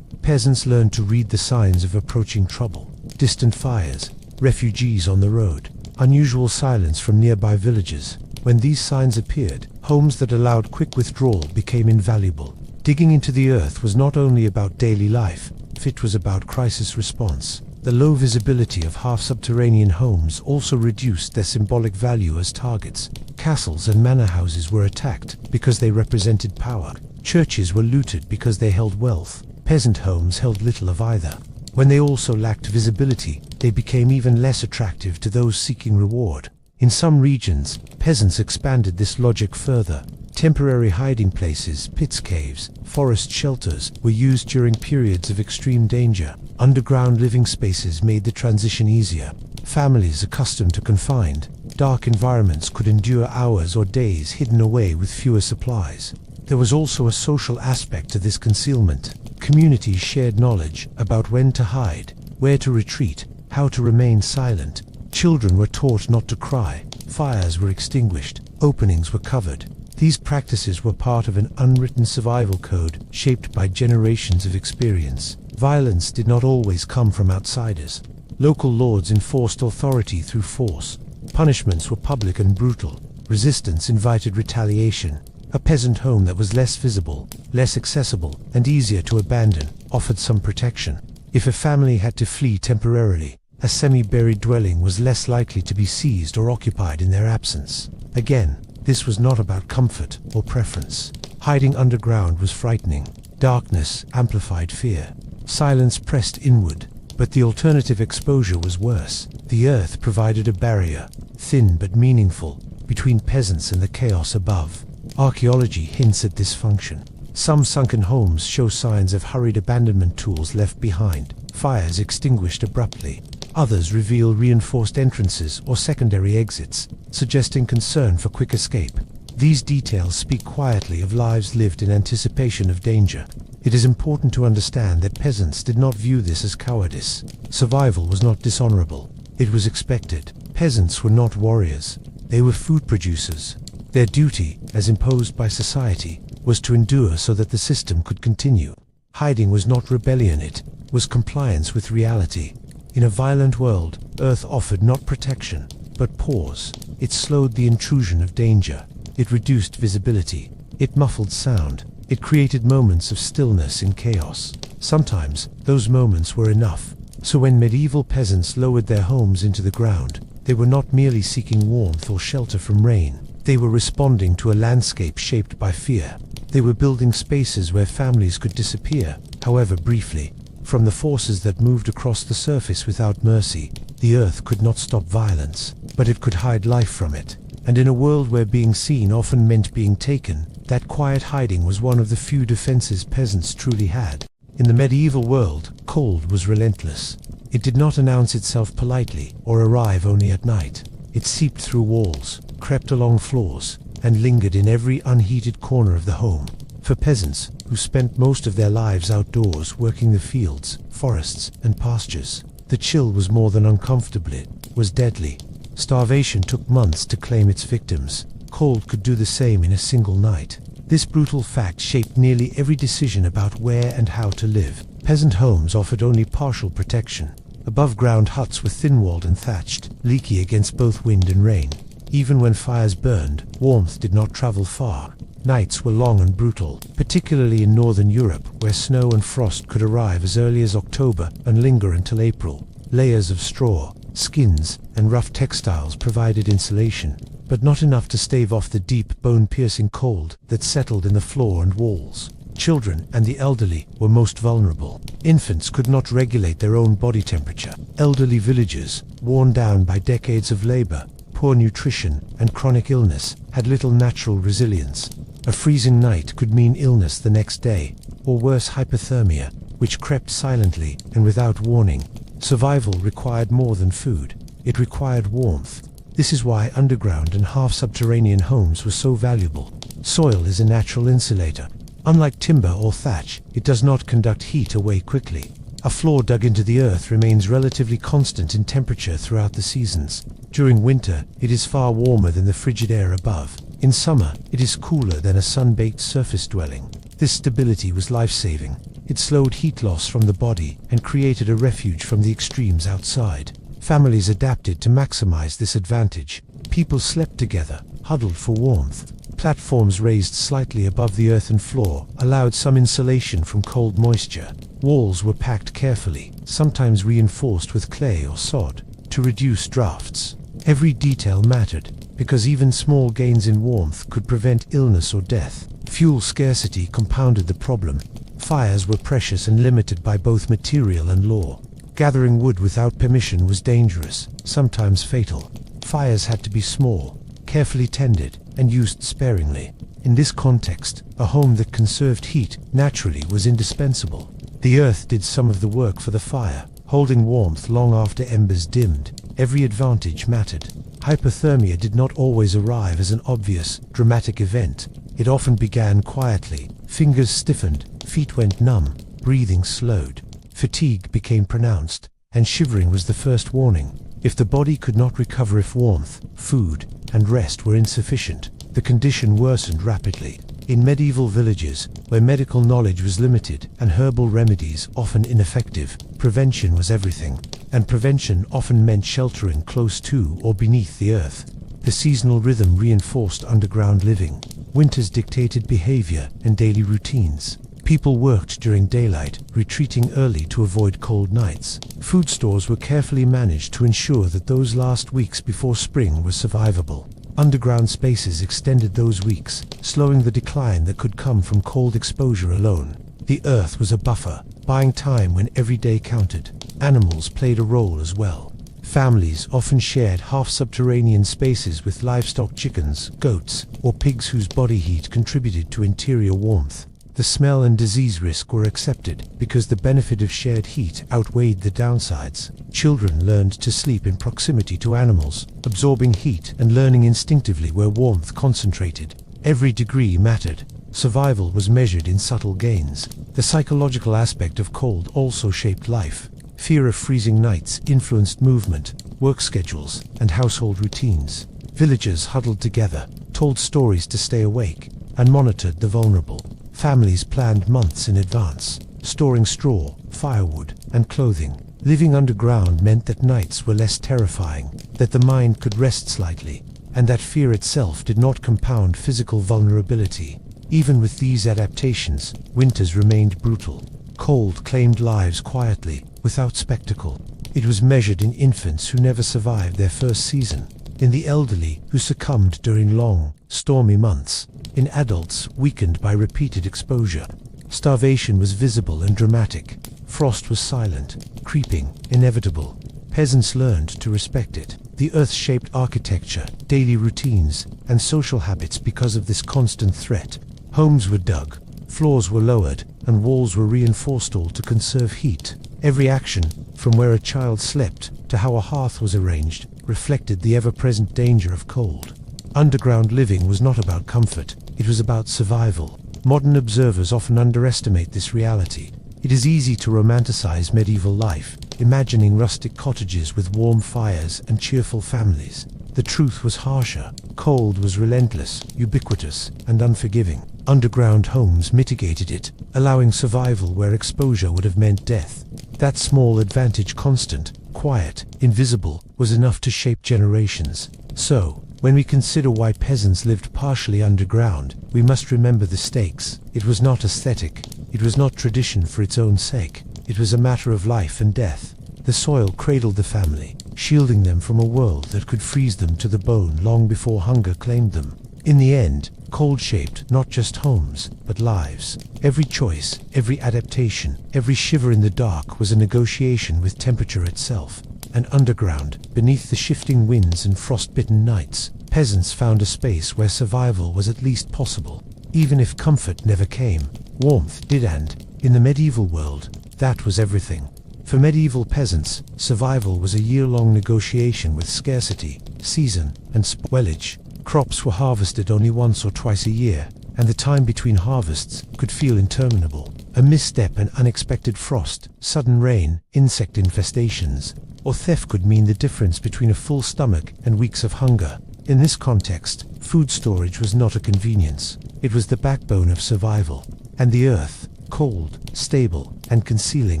Peasants learned to read the signs of approaching trouble. Distant fires, refugees on the road, unusual silence from nearby villages. When these signs appeared, homes that allowed quick withdrawal became invaluable. Digging into the earth was not only about daily life, it was about crisis response. The low visibility of half-subterranean homes also reduced their symbolic value as targets. Castles and manor houses were attacked because they represented power. Churches were looted because they held wealth. Peasant homes held little of either. When they also lacked visibility, they became even less attractive to those seeking reward. In some regions, peasants expanded this logic further. Temporary hiding places, pits, caves, forest shelters were used during periods of extreme danger. Underground living spaces made the transition easier. Families accustomed to confined, dark environments could endure hours or days hidden away with fewer supplies. There was also a social aspect to this concealment. Communities shared knowledge about when to hide, where to retreat, how to remain silent. Children were taught not to cry. Fires were extinguished. Openings were covered. These practices were part of an unwritten survival code shaped by generations of experience. Violence did not always come from outsiders. Local lords enforced authority through force. Punishments were public and brutal. Resistance invited retaliation. A peasant home that was less visible, less accessible, and easier to abandon offered some protection. If a family had to flee temporarily, a semi-buried dwelling was less likely to be seized or occupied in their absence. Again, this was not about comfort or preference. Hiding underground was frightening. Darkness amplified fear. Silence pressed inward. But the alternative exposure was worse. The earth provided a barrier, thin but meaningful, between peasants and the chaos above. Archaeology hints at this function. Some sunken homes show signs of hurried abandonment, tools left behind, fires extinguished abruptly. Others reveal reinforced entrances or secondary exits, suggesting concern for quick escape. These details speak quietly of lives lived in anticipation of danger. It is important to understand that peasants did not view this as cowardice. Survival was not dishonorable. It was expected. Peasants were not warriors. They were food producers. Their duty, as imposed by society, was to endure so that the system could continue. Hiding was not rebellion, it was compliance with reality. In a violent world, Earth offered not protection, but pause. It slowed the intrusion of danger. It reduced visibility. It muffled sound. It created moments of stillness in chaos. Sometimes, those moments were enough. So when medieval peasants lowered their homes into the ground, they were not merely seeking warmth or shelter from rain. They were responding to a landscape shaped by fear. They were building spaces where families could disappear, however briefly, from the forces that moved across the surface without mercy. The earth could not stop violence, but it could hide life from it. And in a world where being seen often meant being taken, that quiet hiding was one of the few defenses peasants truly had. In the medieval world, cold was relentless. It did not announce itself politely or arrive only at night. It seeped through walls, crept along floors, and lingered in every unheated corner of the home. For peasants, who spent most of their lives outdoors working the fields, forests, and pastures, the chill was more than uncomfortable, it was deadly. Starvation took months to claim its victims. Cold could do the same in a single night. This brutal fact shaped nearly every decision about where and how to live. Peasant homes offered only partial protection. Above-ground huts were thin-walled and thatched, leaky against both wind and rain. Even when fires burned, warmth did not travel far. Nights were long and brutal, particularly in northern Europe, where snow and frost could arrive as early as October and linger until April. Layers of straw, skins, and rough textiles provided insulation, but not enough to stave off the deep, bone-piercing cold that settled in the floor and walls. Children and the elderly were most vulnerable. Infants could not regulate their own body temperature. Elderly villagers, worn down by decades of labor, poor nutrition, and chronic illness, had little natural resilience. A freezing night could mean illness the next day, or worse, hypothermia, which crept silently and without warning. Survival required more than food. It required warmth. This is why underground and half-subterranean homes were so valuable. Soil is a natural insulator. Unlike timber or thatch, it does not conduct heat away quickly. A floor dug into the earth remains relatively constant in temperature throughout the seasons. During winter, it is far warmer than the frigid air above. In summer, it is cooler than a sun-baked surface dwelling. This stability was life-saving. It slowed heat loss from the body and created a refuge from the extremes outside. Families adapted to maximize this advantage. People slept together, huddled for warmth. Platforms raised slightly above the earthen floor allowed some insulation from cold moisture. Walls were packed carefully, sometimes reinforced with clay or sod, to reduce drafts. Every detail mattered, because even small gains in warmth could prevent illness or death. Fuel scarcity compounded the problem. Fires were precious and limited by both material and law. Gathering wood without permission was dangerous, sometimes fatal. Fires had to be small, carefully tended, and used sparingly. In this context, a home that conserved heat naturally was indispensable. The earth did some of the work for the fire, holding warmth long after embers dimmed. Every advantage mattered. Hypothermia did not always arrive as an obvious, dramatic event. It often began quietly. Fingers stiffened, feet went numb, breathing slowed. Fatigue became pronounced, and shivering was the first warning. If the body could not recover if warmth, food, and rest were insufficient, the condition worsened rapidly. In medieval villages, where medical knowledge was limited and herbal remedies often ineffective, prevention was everything. And prevention often meant sheltering close to or beneath the earth. The seasonal rhythm reinforced underground living. Winters dictated behavior and daily routines. People worked during daylight, retreating early to avoid cold nights. Food stores were carefully managed to ensure that those last weeks before spring were survivable. Underground spaces extended those weeks, slowing the decline that could come from cold exposure alone. The earth was a buffer, buying time when every day counted. Animals played a role as well. Families often shared half-subterranean spaces with livestock, chickens, goats, or pigs whose body heat contributed to interior warmth. The smell and disease risk were accepted because the benefit of shared heat outweighed the downsides. Children learned to sleep in proximity to animals, absorbing heat and learning instinctively where warmth concentrated. Every degree mattered. Survival was measured in subtle gains. The psychological aspect of cold also shaped life. Fear of freezing nights influenced movement, work schedules, and household routines. Villagers huddled together, told stories to stay awake, and monitored the vulnerable. Families planned months in advance, storing straw, firewood, and clothing. Living underground meant that nights were less terrifying, that the mind could rest slightly, and that fear itself did not compound physical vulnerability. Even with these adaptations, winters remained brutal. Cold claimed lives quietly, without spectacle. It was measured in infants who never survived their first season, in the elderly who succumbed during long, stormy months, in adults weakened by repeated exposure. Starvation was visible and dramatic. Frost was silent, creeping, inevitable. Peasants learned to respect it. The earth shaped architecture, daily routines, and social habits because of this constant threat. Homes were dug, floors were lowered, and walls were reinforced, all to conserve heat. Every action, from where a child slept to how a hearth was arranged, reflected the ever-present danger of cold. Underground living was not about comfort, it was about survival. Modern observers often underestimate this reality. It is easy to romanticize medieval life, imagining rustic cottages with warm fires and cheerful families. The truth was harsher. Cold was relentless, ubiquitous, and unforgiving. Underground homes mitigated it, allowing survival where exposure would have meant death. That small advantage, constant, quiet, invisible, was enough to shape generations. So, when we consider why peasants lived partially underground, we must remember the stakes. It was not aesthetic. It was not tradition for its own sake. It was a matter of life and death. The soil cradled the family, shielding them from a world that could freeze them to the bone long before hunger claimed them. In the end, cold shaped not just homes, but lives. Every choice, every adaptation, every shiver in the dark was a negotiation with temperature itself. And underground, beneath the shifting winds and frost-bitten nights, peasants found a space where survival was at least possible. Even if comfort never came, warmth did, and, in the medieval world, that was everything. For medieval peasants, survival was a year-long negotiation with scarcity, season, and spoilage. Crops were harvested only once or twice a year, and the time between harvests could feel interminable. A misstep, an unexpected frost, sudden rain, insect infestations, or theft could mean the difference between a full stomach and weeks of hunger. In this context, food storage was not a convenience. It was the backbone of survival. And the earth, cold, stable, and concealing,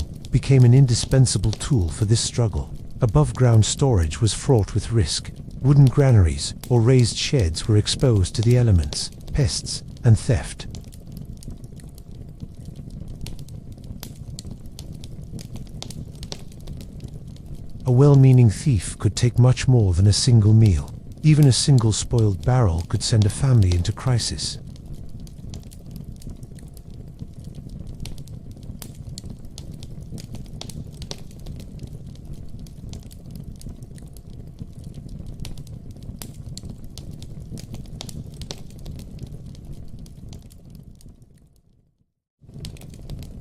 became an indispensable tool for this struggle. Above-ground storage was fraught with risk. Wooden granaries or raised sheds were exposed to the elements, pests, and theft. A well-meaning thief could take much more than a single meal. Even a single spoiled barrel could send a family into crisis.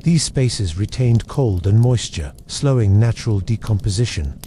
These spaces retained cold and moisture, slowing natural decomposition.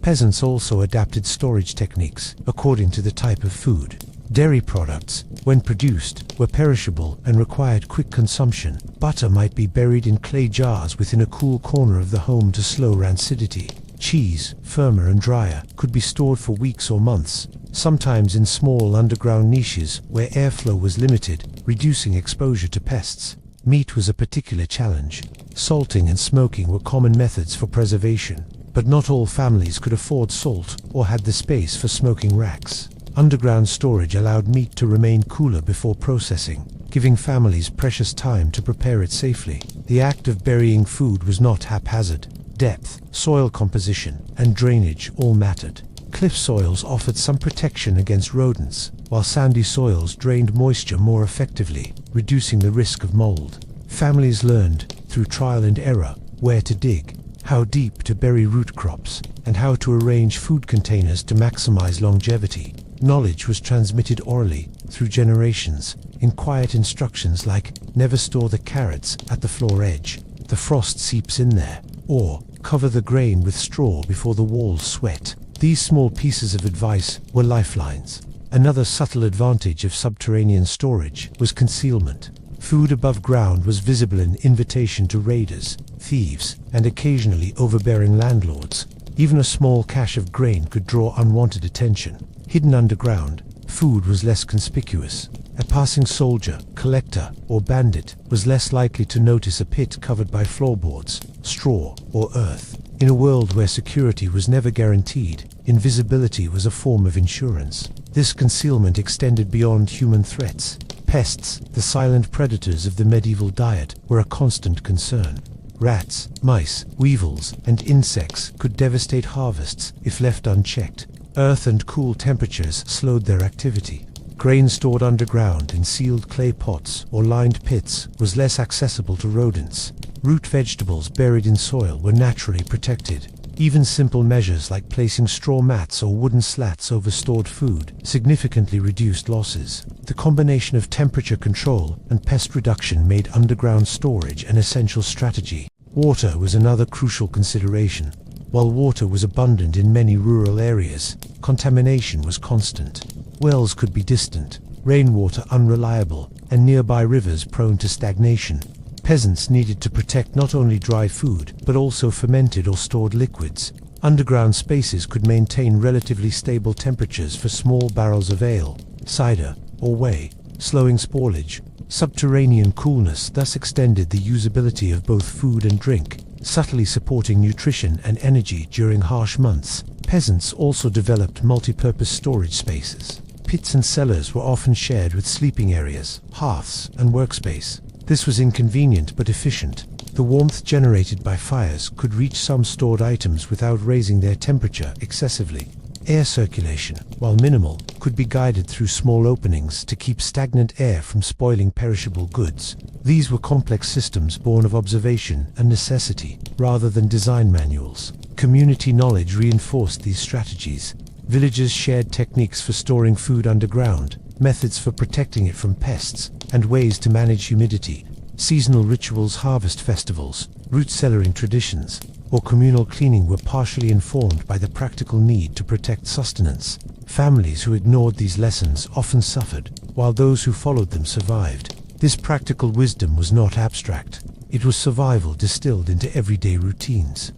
Peasants also adapted storage techniques according to the type of food. Dairy products, when produced, were perishable and required quick consumption. Butter might be buried in clay jars within a cool corner of the home to slow rancidity. Cheese, firmer and drier, could be stored for weeks or months, sometimes in small underground niches where airflow was limited, reducing exposure to pests. Meat was a particular challenge. Salting and smoking were common methods for preservation, but not all families could afford salt or had the space for smoking racks. Underground storage allowed meat to remain cooler before processing, giving families precious time to prepare it safely. The act of burying food was not haphazard. Depth, soil composition, and drainage all mattered. Cliff soils offered some protection against rodents, while sandy soils drained moisture more effectively, reducing the risk of mold. Families learned, through trial and error, where to dig, how deep to bury root crops, and how to arrange food containers to maximize longevity. Knowledge was transmitted orally, through generations, in quiet instructions like, never store the carrots at the floor edge. The the frost seeps in there, or cover the grain with straw before the walls sweat. These small pieces of advice were lifelines. Another subtle advantage of subterranean storage was concealment. Food above ground was visible, an invitation to raiders, thieves, and occasionally overbearing landlords. Even a small cache of grain could draw unwanted attention. Hidden underground, food was less conspicuous. A passing soldier, collector, or bandit was less likely to notice a pit covered by floorboards, straw, or earth. In a world where security was never guaranteed, invisibility was a form of insurance. This concealment extended beyond human threats. Pests, the silent predators of the medieval diet, were a constant concern. Rats, mice, weevils, and insects could devastate harvests if left unchecked. Earth and cool temperatures slowed their activity. Grain stored underground in sealed clay pots or lined pits was less accessible to rodents. Root vegetables buried in soil were naturally protected. Even simple measures like placing straw mats or wooden slats over stored food significantly reduced losses. The combination of temperature control and pest reduction made underground storage an essential strategy. Water was another crucial consideration. While water was abundant in many rural areas, contamination was constant. Wells could be distant, rainwater unreliable, and nearby rivers prone to stagnation. Peasants needed to protect not only dry food, but also fermented or stored liquids. Underground spaces could maintain relatively stable temperatures for small barrels of ale, cider, or whey, slowing spoilage. Subterranean coolness thus extended the usability of both food and drink, subtly supporting nutrition and energy during harsh months. Peasants also developed multi-purpose storage spaces. Pits and cellars were often shared with sleeping areas, hearths, and workspace. This was inconvenient but efficient. The warmth generated by fires could reach some stored items without raising their temperature excessively. Air circulation, while minimal, could be guided through small openings to keep stagnant air from spoiling perishable goods. These were complex systems born of observation and necessity, rather than design manuals. Community knowledge reinforced these strategies. Villagers shared techniques for storing food underground, methods for protecting it from pests, and ways to manage humidity. Seasonal rituals, harvest festivals, root cellaring traditions, or communal cleaning were partially informed by the practical need to protect sustenance. Families who ignored these lessons often suffered, while those who followed them survived. This practical wisdom was not abstract. It was survival distilled into everyday routines.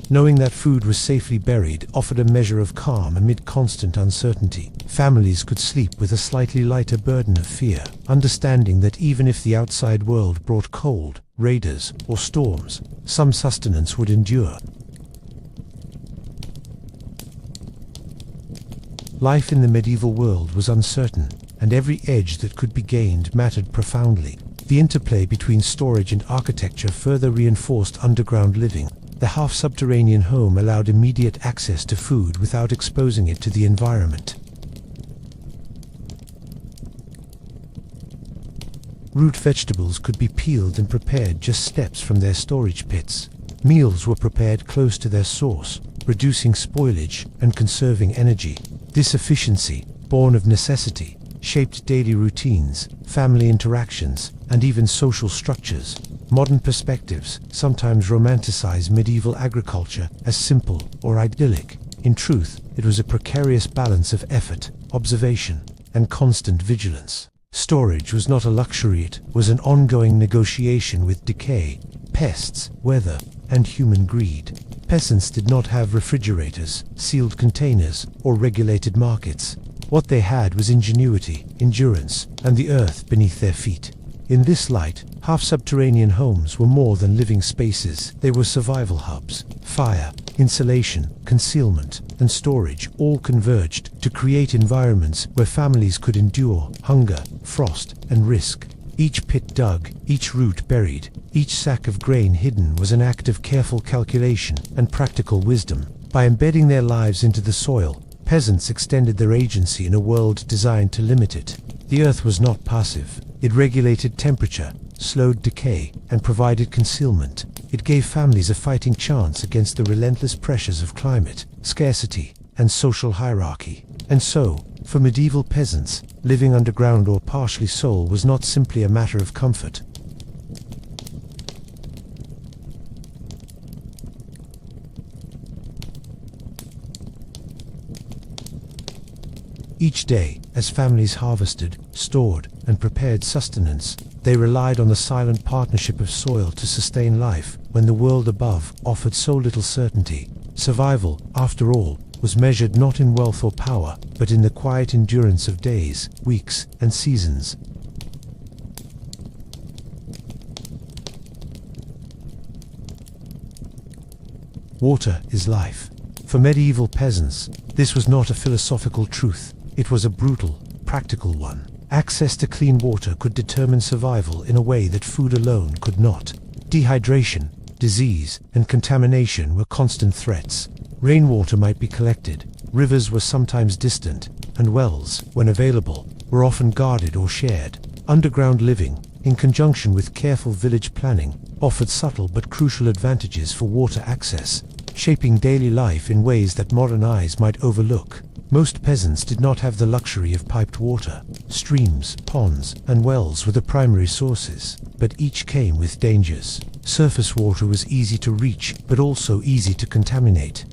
Knowing that food was safely buried offered a measure of calm amid constant uncertainty. Families could sleep with a slightly lighter burden of fear, understanding that even if the outside world brought cold, raiders, or storms, some sustenance would endure. Life in the medieval world was uncertain, and every edge that could be gained mattered profoundly. The interplay between storage and architecture further reinforced underground living. The half-subterranean home allowed immediate access to food without exposing it to the environment. Root vegetables could be peeled and prepared just steps from their storage pits. Meals were prepared close to their source, reducing spoilage and conserving energy. This efficiency, born of necessity, shaped daily routines, family interactions, and even social structures. Modern perspectives sometimes romanticize medieval agriculture as simple or idyllic. In truth, it was a precarious balance of effort, observation, and constant vigilance. Storage was not a luxury, it was an ongoing negotiation with decay, pests, weather, and human greed. Peasants did not have refrigerators, sealed containers, or regulated markets. What they had was ingenuity, endurance, and the earth beneath their feet. In this light, half-subterranean homes were more than living spaces. They were survival hubs. Fire, insulation, concealment, and storage all converged to create environments where families could endure hunger, frost, and risk. Each pit dug, each root buried, each sack of grain hidden was an act of careful calculation and practical wisdom. By embedding their lives into the soil, peasants extended their agency in a world designed to limit it. The earth was not passive. It regulated temperature, slowed decay, and provided concealment. It gave families a fighting chance against the relentless pressures of climate, scarcity, and social hierarchy. And so, for medieval peasants, living underground or partially so was not simply a matter of comfort. Each day, as families harvested, stored, and prepared sustenance, they relied on the silent partnership of soil to sustain life when the world above offered so little certainty. Survival, after all, was measured not in wealth or power, but in the quiet endurance of days, weeks, and seasons. Water is life. For medieval peasants, this was not a philosophical truth. It was a brutal, practical one. Access to clean water could determine survival in a way that food alone could not. Dehydration, disease, and contamination were constant threats. Rainwater might be collected, rivers were sometimes distant, and wells, when available, were often guarded or shared. Underground living, in conjunction with careful village planning, offered subtle but crucial advantages for water access, shaping daily life in ways that modern eyes might overlook. Most peasants did not have the luxury of piped water. Streams, ponds, and wells were the primary sources, but each came with dangers. Surface water was easy to reach, but also easy to contaminate.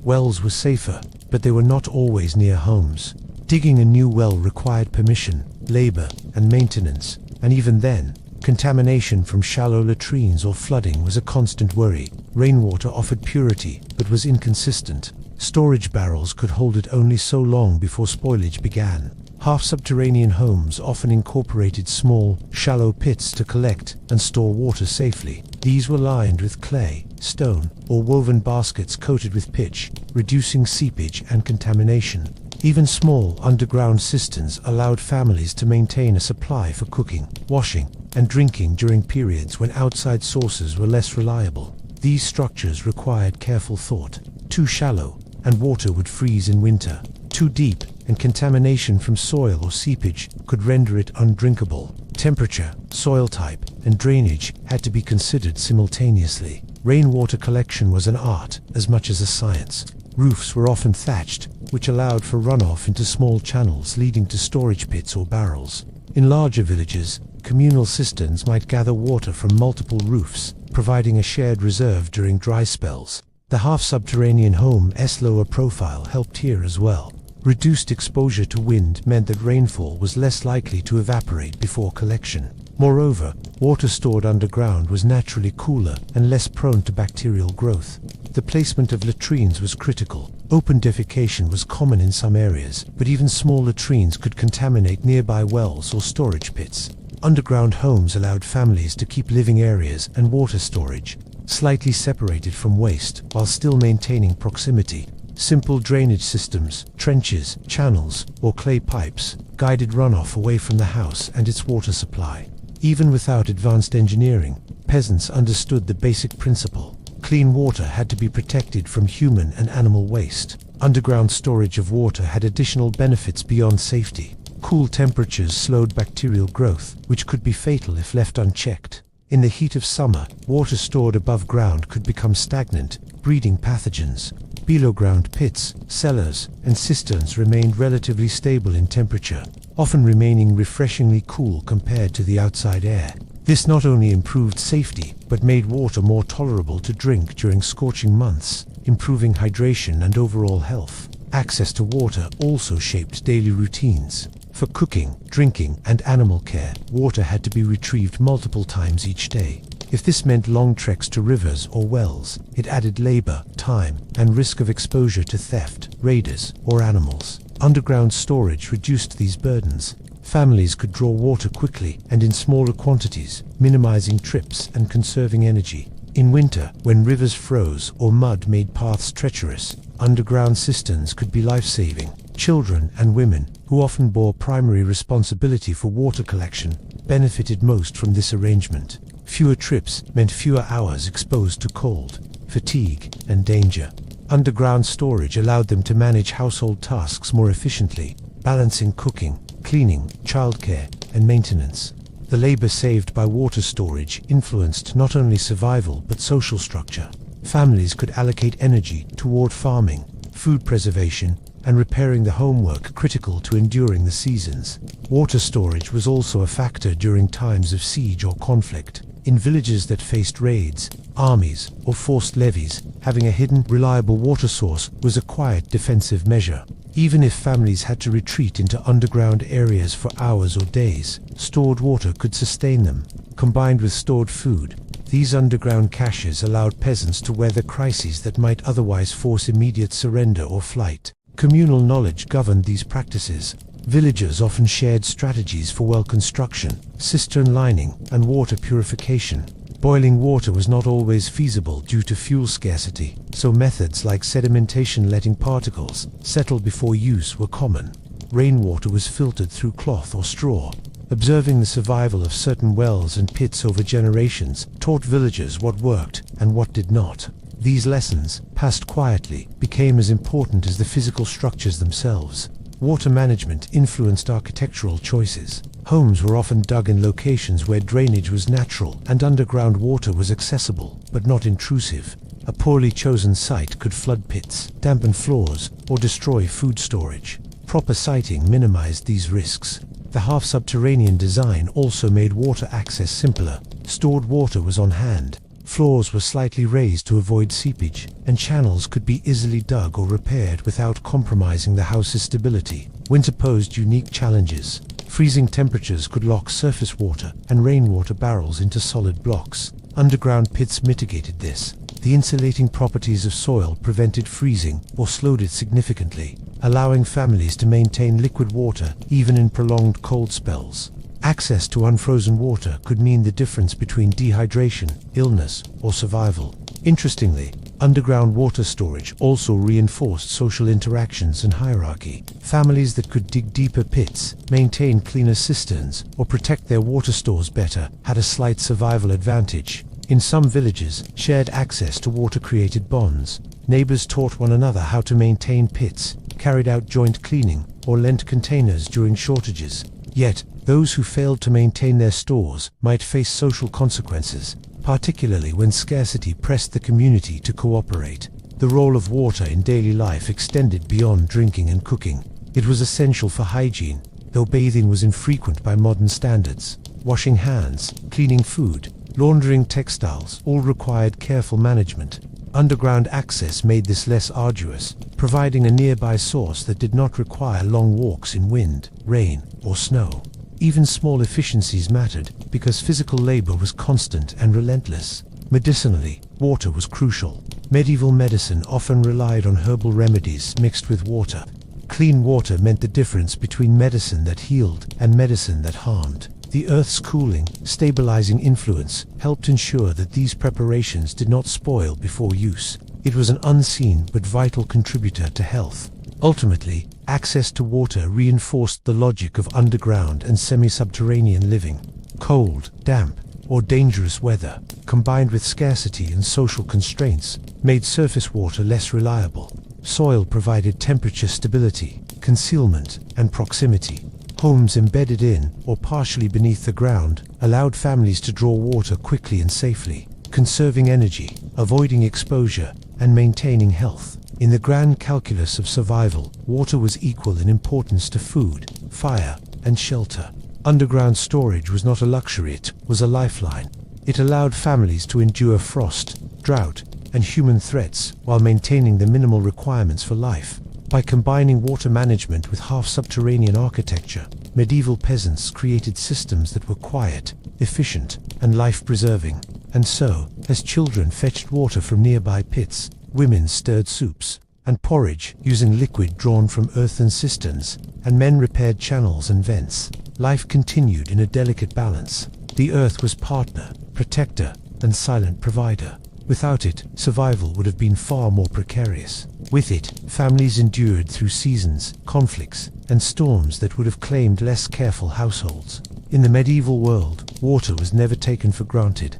Wells were safer, but they were not always near homes. Digging a new well required permission, labor, and maintenance, and even then, contamination from shallow latrines or flooding was a constant worry. Rainwater offered purity, but was inconsistent. Storage barrels could hold it only so long before spoilage began. Half-subterranean homes often incorporated small, shallow pits to collect and store water safely. These were lined with clay, stone, or woven baskets coated with pitch, reducing seepage and contamination. Even small underground cisterns allowed families to maintain a supply for cooking, washing, and drinking during periods when outside sources were less reliable. These structures required careful thought. Too shallow, and water would freeze in winter. Too deep, and contamination from soil or seepage could render it undrinkable. Temperature, soil type, and drainage had to be considered simultaneously. Rainwater collection was an art as much as a science. Roofs were often thatched, which allowed for runoff into small channels leading to storage pits or barrels. In larger villages, communal cisterns might gather water from multiple roofs, providing a shared reserve during dry spells. The half-subterranean home's lower profile helped here as well. Reduced exposure to wind meant that rainfall was less likely to evaporate before collection. Moreover, water stored underground was naturally cooler and less prone to bacterial growth. The placement of latrines was critical. Open defecation was common in some areas, but even small latrines could contaminate nearby wells or storage pits. Underground homes allowed families to keep living areas and water storage slightly separated from waste while still maintaining proximity. Simple drainage systems, trenches, channels, or clay pipes guided runoff away from the house and its water supply. Even without advanced engineering, peasants understood the basic principle. Clean water had to be protected from human and animal waste. Underground storage of water had additional benefits beyond safety. Cool temperatures slowed bacterial growth, which could be fatal if left unchecked. In the heat of summer, water stored above ground could become stagnant, breeding pathogens. Below-ground pits, cellars, and cisterns remained relatively stable in temperature, often remaining refreshingly cool compared to the outside air. This not only improved safety, but made water more tolerable to drink during scorching months. improving hydration and overall health. Access to water also shaped daily routines. For cooking, drinking, and animal care, water had to be retrieved multiple times each day. If this meant long treks to rivers or wells, it added labor, time, and risk of exposure to theft, raiders, or animals. Underground storage reduced these burdens. Families could draw water quickly and in smaller quantities, minimizing trips and conserving energy. In winter, when rivers froze or mud made paths treacherous, underground cisterns could be life-saving. Children and women, who often bore primary responsibility for water collection, benefited most from this arrangement. Fewer trips meant fewer hours exposed to cold, fatigue, and danger. Underground storage allowed them to manage household tasks more efficiently, balancing cooking, cleaning, childcare, and maintenance. The labor saved by water storage influenced not only survival but social structure. Families could allocate energy toward farming, food preservation, and repairing the homework critical to enduring the seasons. Water storage was also a factor during times of siege or conflict. In villages that faced raids, armies, or forced levies, having a hidden, reliable water source was a quiet defensive measure. Even if families had to retreat into underground areas for hours or days, stored water could sustain them. Combined with stored food, these underground caches allowed peasants to weather crises that might otherwise force immediate surrender or flight. Communal knowledge governed these practices. Villagers often shared strategies for well construction, cistern lining, and water purification. Boiling water was not always feasible due to fuel scarcity, so methods like sedimentation, letting particles settle before use, were common. Rainwater was filtered through cloth or straw. Observing the survival of certain wells and pits over generations taught villagers what worked and what did not. These lessons, passed quietly, became as important as the physical structures themselves. Water management influenced architectural choices. Homes were often dug in locations where drainage was natural and underground water was accessible, but not intrusive. A poorly chosen site could flood pits, dampen floors, or destroy food storage. Proper siting minimized these risks. The half-subterranean design also made water access simpler. Stored water was on hand. Floors were slightly raised to avoid seepage, and channels could be easily dug or repaired without compromising the house's stability. Winter posed unique challenges. Freezing temperatures could lock surface water and rainwater barrels into solid blocks. Underground pits mitigated this. The insulating properties of soil prevented freezing or slowed it significantly, allowing families to maintain liquid water even in prolonged cold spells. Access to unfrozen water could mean the difference between dehydration, illness, or survival. Interestingly, underground water storage also reinforced social interactions and hierarchy. Families that could dig deeper pits, maintain cleaner cisterns, or protect their water stores better had a slight survival advantage. In some villages, shared access to water created bonds. Neighbors taught one another how to maintain pits, carried out joint cleaning, or lent containers during shortages. Yet, those who failed to maintain their stores might face social consequences, particularly when scarcity pressed the community to cooperate. The role of water in daily life extended beyond drinking and cooking. It was essential for hygiene, though bathing was infrequent by modern standards. Washing hands, cleaning food, laundering textiles all required careful management. Underground access made this less arduous, providing a nearby source that did not require long walks in wind, rain, or snow. Even small efficiencies mattered, because physical labor was constant and relentless. Medicinally, water was crucial. Medieval medicine often relied on herbal remedies mixed with water. Clean water meant the difference between medicine that healed and medicine that harmed. The earth's cooling, stabilizing influence helped ensure that these preparations did not spoil before use. It was an unseen but vital contributor to health. Ultimately, access to water reinforced the logic of underground and semi-subterranean living. Cold, damp, or dangerous weather, combined with scarcity and social constraints, made surface water less reliable. Soil provided temperature stability, concealment, and proximity. Homes embedded in, or partially beneath the ground, allowed families to draw water quickly and safely, conserving energy, avoiding exposure, and maintaining health. In the grand calculus of survival, water was equal in importance to food, fire, and shelter. Underground storage was not a luxury, it was a lifeline. It allowed families to endure frost, drought, and human threats while maintaining the minimal requirements for life. By combining water management with half-subterranean architecture, medieval peasants created systems that were quiet, efficient, and life-preserving. And so, as children fetched water from nearby pits, women stirred soups and porridge using liquid drawn from earthen cisterns, and men repaired channels and vents, life continued in a delicate balance. The earth was partner, protector, and silent provider. Without it, survival would have been far more precarious. With it, families endured through seasons, conflicts, and storms that would have claimed less careful households. In the medieval world, water was never taken for granted.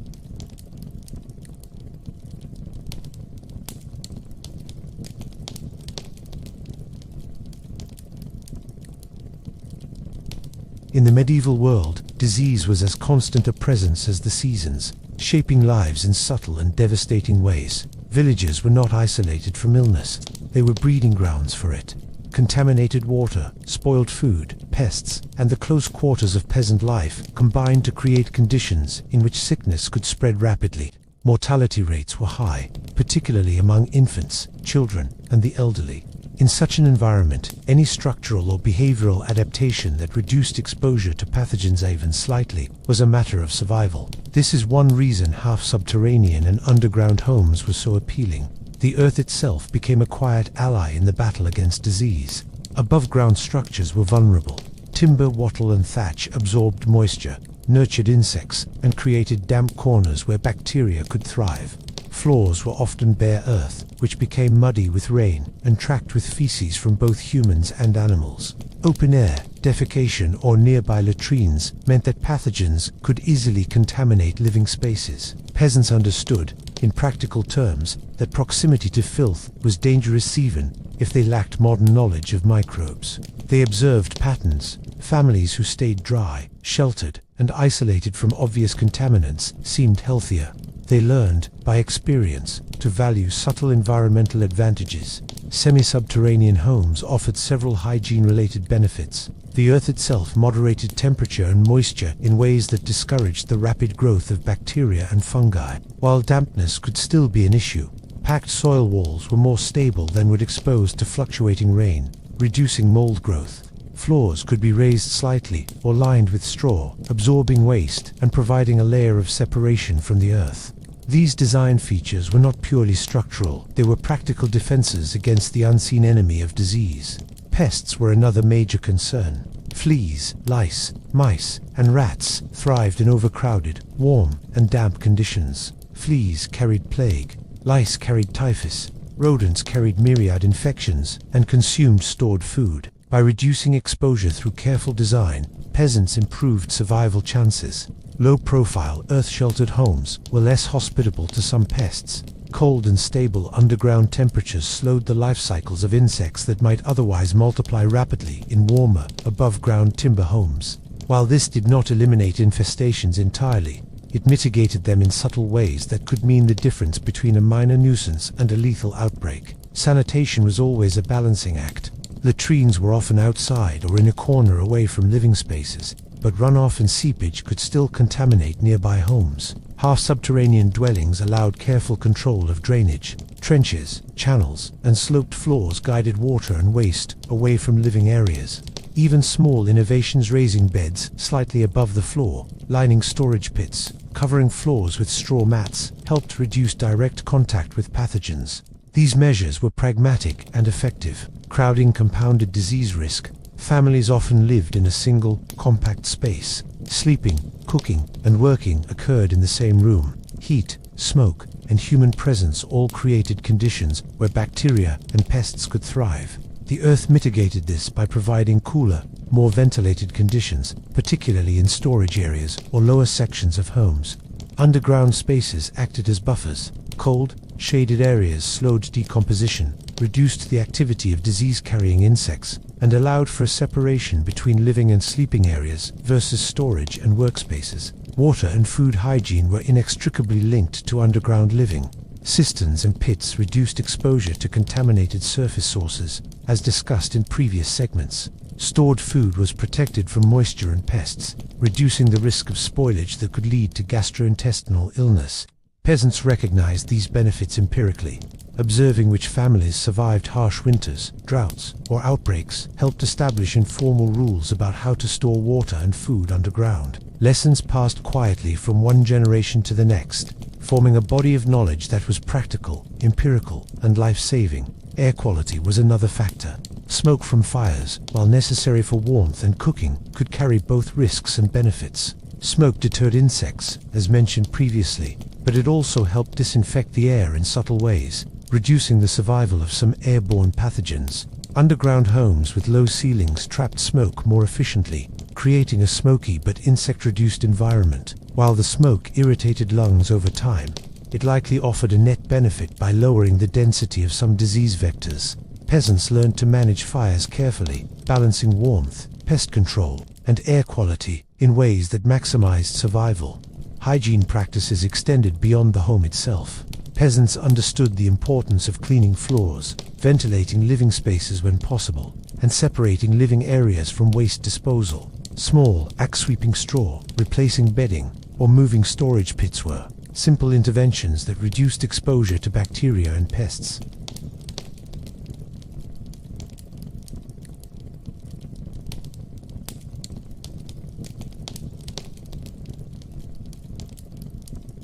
In the medieval world, disease was as constant a presence as the seasons, shaping lives in subtle and devastating ways. Villages were not isolated from illness, they were breeding grounds for it. Contaminated water, spoiled food, pests, and the close quarters of peasant life combined to create conditions in which sickness could spread rapidly. Mortality rates were high, particularly among infants, children, and the elderly. In such an environment, any structural or behavioral adaptation that reduced exposure to pathogens even slightly was a matter of survival. This is one reason half-subterranean and underground homes were so appealing. The earth itself became a quiet ally in the battle against disease. Above-ground structures were vulnerable. Timber, wattle, and thatch absorbed moisture, nurtured insects, and created damp corners where bacteria could thrive. Floors were often bare earth, which became muddy with rain and tracked with feces from both humans and animals. Open air, defecation, or nearby latrines meant that pathogens could easily contaminate living spaces. Peasants understood, in practical terms, that proximity to filth was dangerous even if they lacked modern knowledge of microbes. They observed patterns. Families who stayed dry, sheltered, and isolated from obvious contaminants seemed healthier. They learned, by experience, to value subtle environmental advantages. Semi-subterranean homes offered several hygiene-related benefits. The earth itself moderated temperature and moisture in ways that discouraged the rapid growth of bacteria and fungi. While dampness could still be an issue, packed soil walls were more stable than when exposed to fluctuating rain, reducing mold growth. Floors could be raised slightly or lined with straw, absorbing waste and providing a layer of separation from the earth. These design features were not purely structural, they were practical defenses against the unseen enemy of disease. Pests were another major concern. Fleas, lice, mice, and rats thrived in overcrowded, warm, and damp conditions. Fleas carried plague, lice carried typhus, rodents carried myriad infections, and consumed stored food. By reducing exposure through careful design, peasants improved survival chances. Low-profile, earth-sheltered homes were less hospitable to some pests. Cold and stable underground temperatures slowed the life cycles of insects that might otherwise multiply rapidly in warmer, above-ground timber homes. While this did not eliminate infestations entirely, it mitigated them in subtle ways that could mean the difference between a minor nuisance and a lethal outbreak. Sanitation was always a balancing act. Latrines were often outside or in a corner away from living spaces, but runoff and seepage could still contaminate nearby homes. Half-subterranean dwellings allowed careful control of drainage. Trenches, channels, and sloped floors guided water and waste away from living areas. Even small innovations, raising beds slightly above the floor, lining storage pits, covering floors with straw mats, helped reduce direct contact with pathogens. These measures were pragmatic and effective. Crowding compounded disease risk. Families often lived in a single, compact space. Sleeping, cooking, and working occurred in the same room. Heat, smoke, and human presence all created conditions where bacteria and pests could thrive. The earth mitigated this by providing cooler, more ventilated conditions, particularly in storage areas or lower sections of homes. Underground spaces acted as buffers. Cold, shaded areas slowed decomposition, reduced the activity of disease-carrying insects, and allowed for a separation between living and sleeping areas versus storage and workspaces. Water and food hygiene were inextricably linked to underground living. Cisterns and pits reduced exposure to contaminated surface sources, as discussed in previous segments. Stored food was protected from moisture and pests, reducing the risk of spoilage that could lead to gastrointestinal illness. Peasants recognized these benefits empirically. Observing which families survived harsh winters, droughts, or outbreaks helped establish informal rules about how to store water and food underground. Lessons passed quietly from one generation to the next, forming a body of knowledge that was practical, empirical, and life-saving. Air quality was another factor. Smoke from fires, while necessary for warmth and cooking, could carry both risks and benefits. Smoke deterred insects, as mentioned previously, but it also helped disinfect the air in subtle ways, reducing the survival of some airborne pathogens. Underground homes with low ceilings trapped smoke more efficiently, creating a smoky but insect-reduced environment. While the smoke irritated lungs over time, it likely offered a net benefit by lowering the density of some disease vectors. Peasants learned to manage fires carefully, balancing warmth, pest control, and air quality in ways that maximized survival. Hygiene practices extended beyond the home itself. Peasants understood the importance of cleaning floors, ventilating living spaces when possible, and separating living areas from waste disposal. Small acts sweeping straw, replacing bedding, or moving storage pits were simple interventions that reduced exposure to bacteria and pests.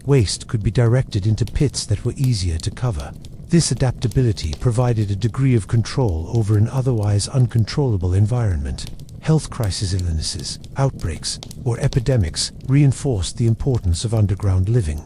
Waste could be directed into pits that were easier to cover. This adaptability provided a degree of control over an otherwise uncontrollable environment. Health crisis, illnesses, outbreaks, or epidemics reinforced the importance of underground living.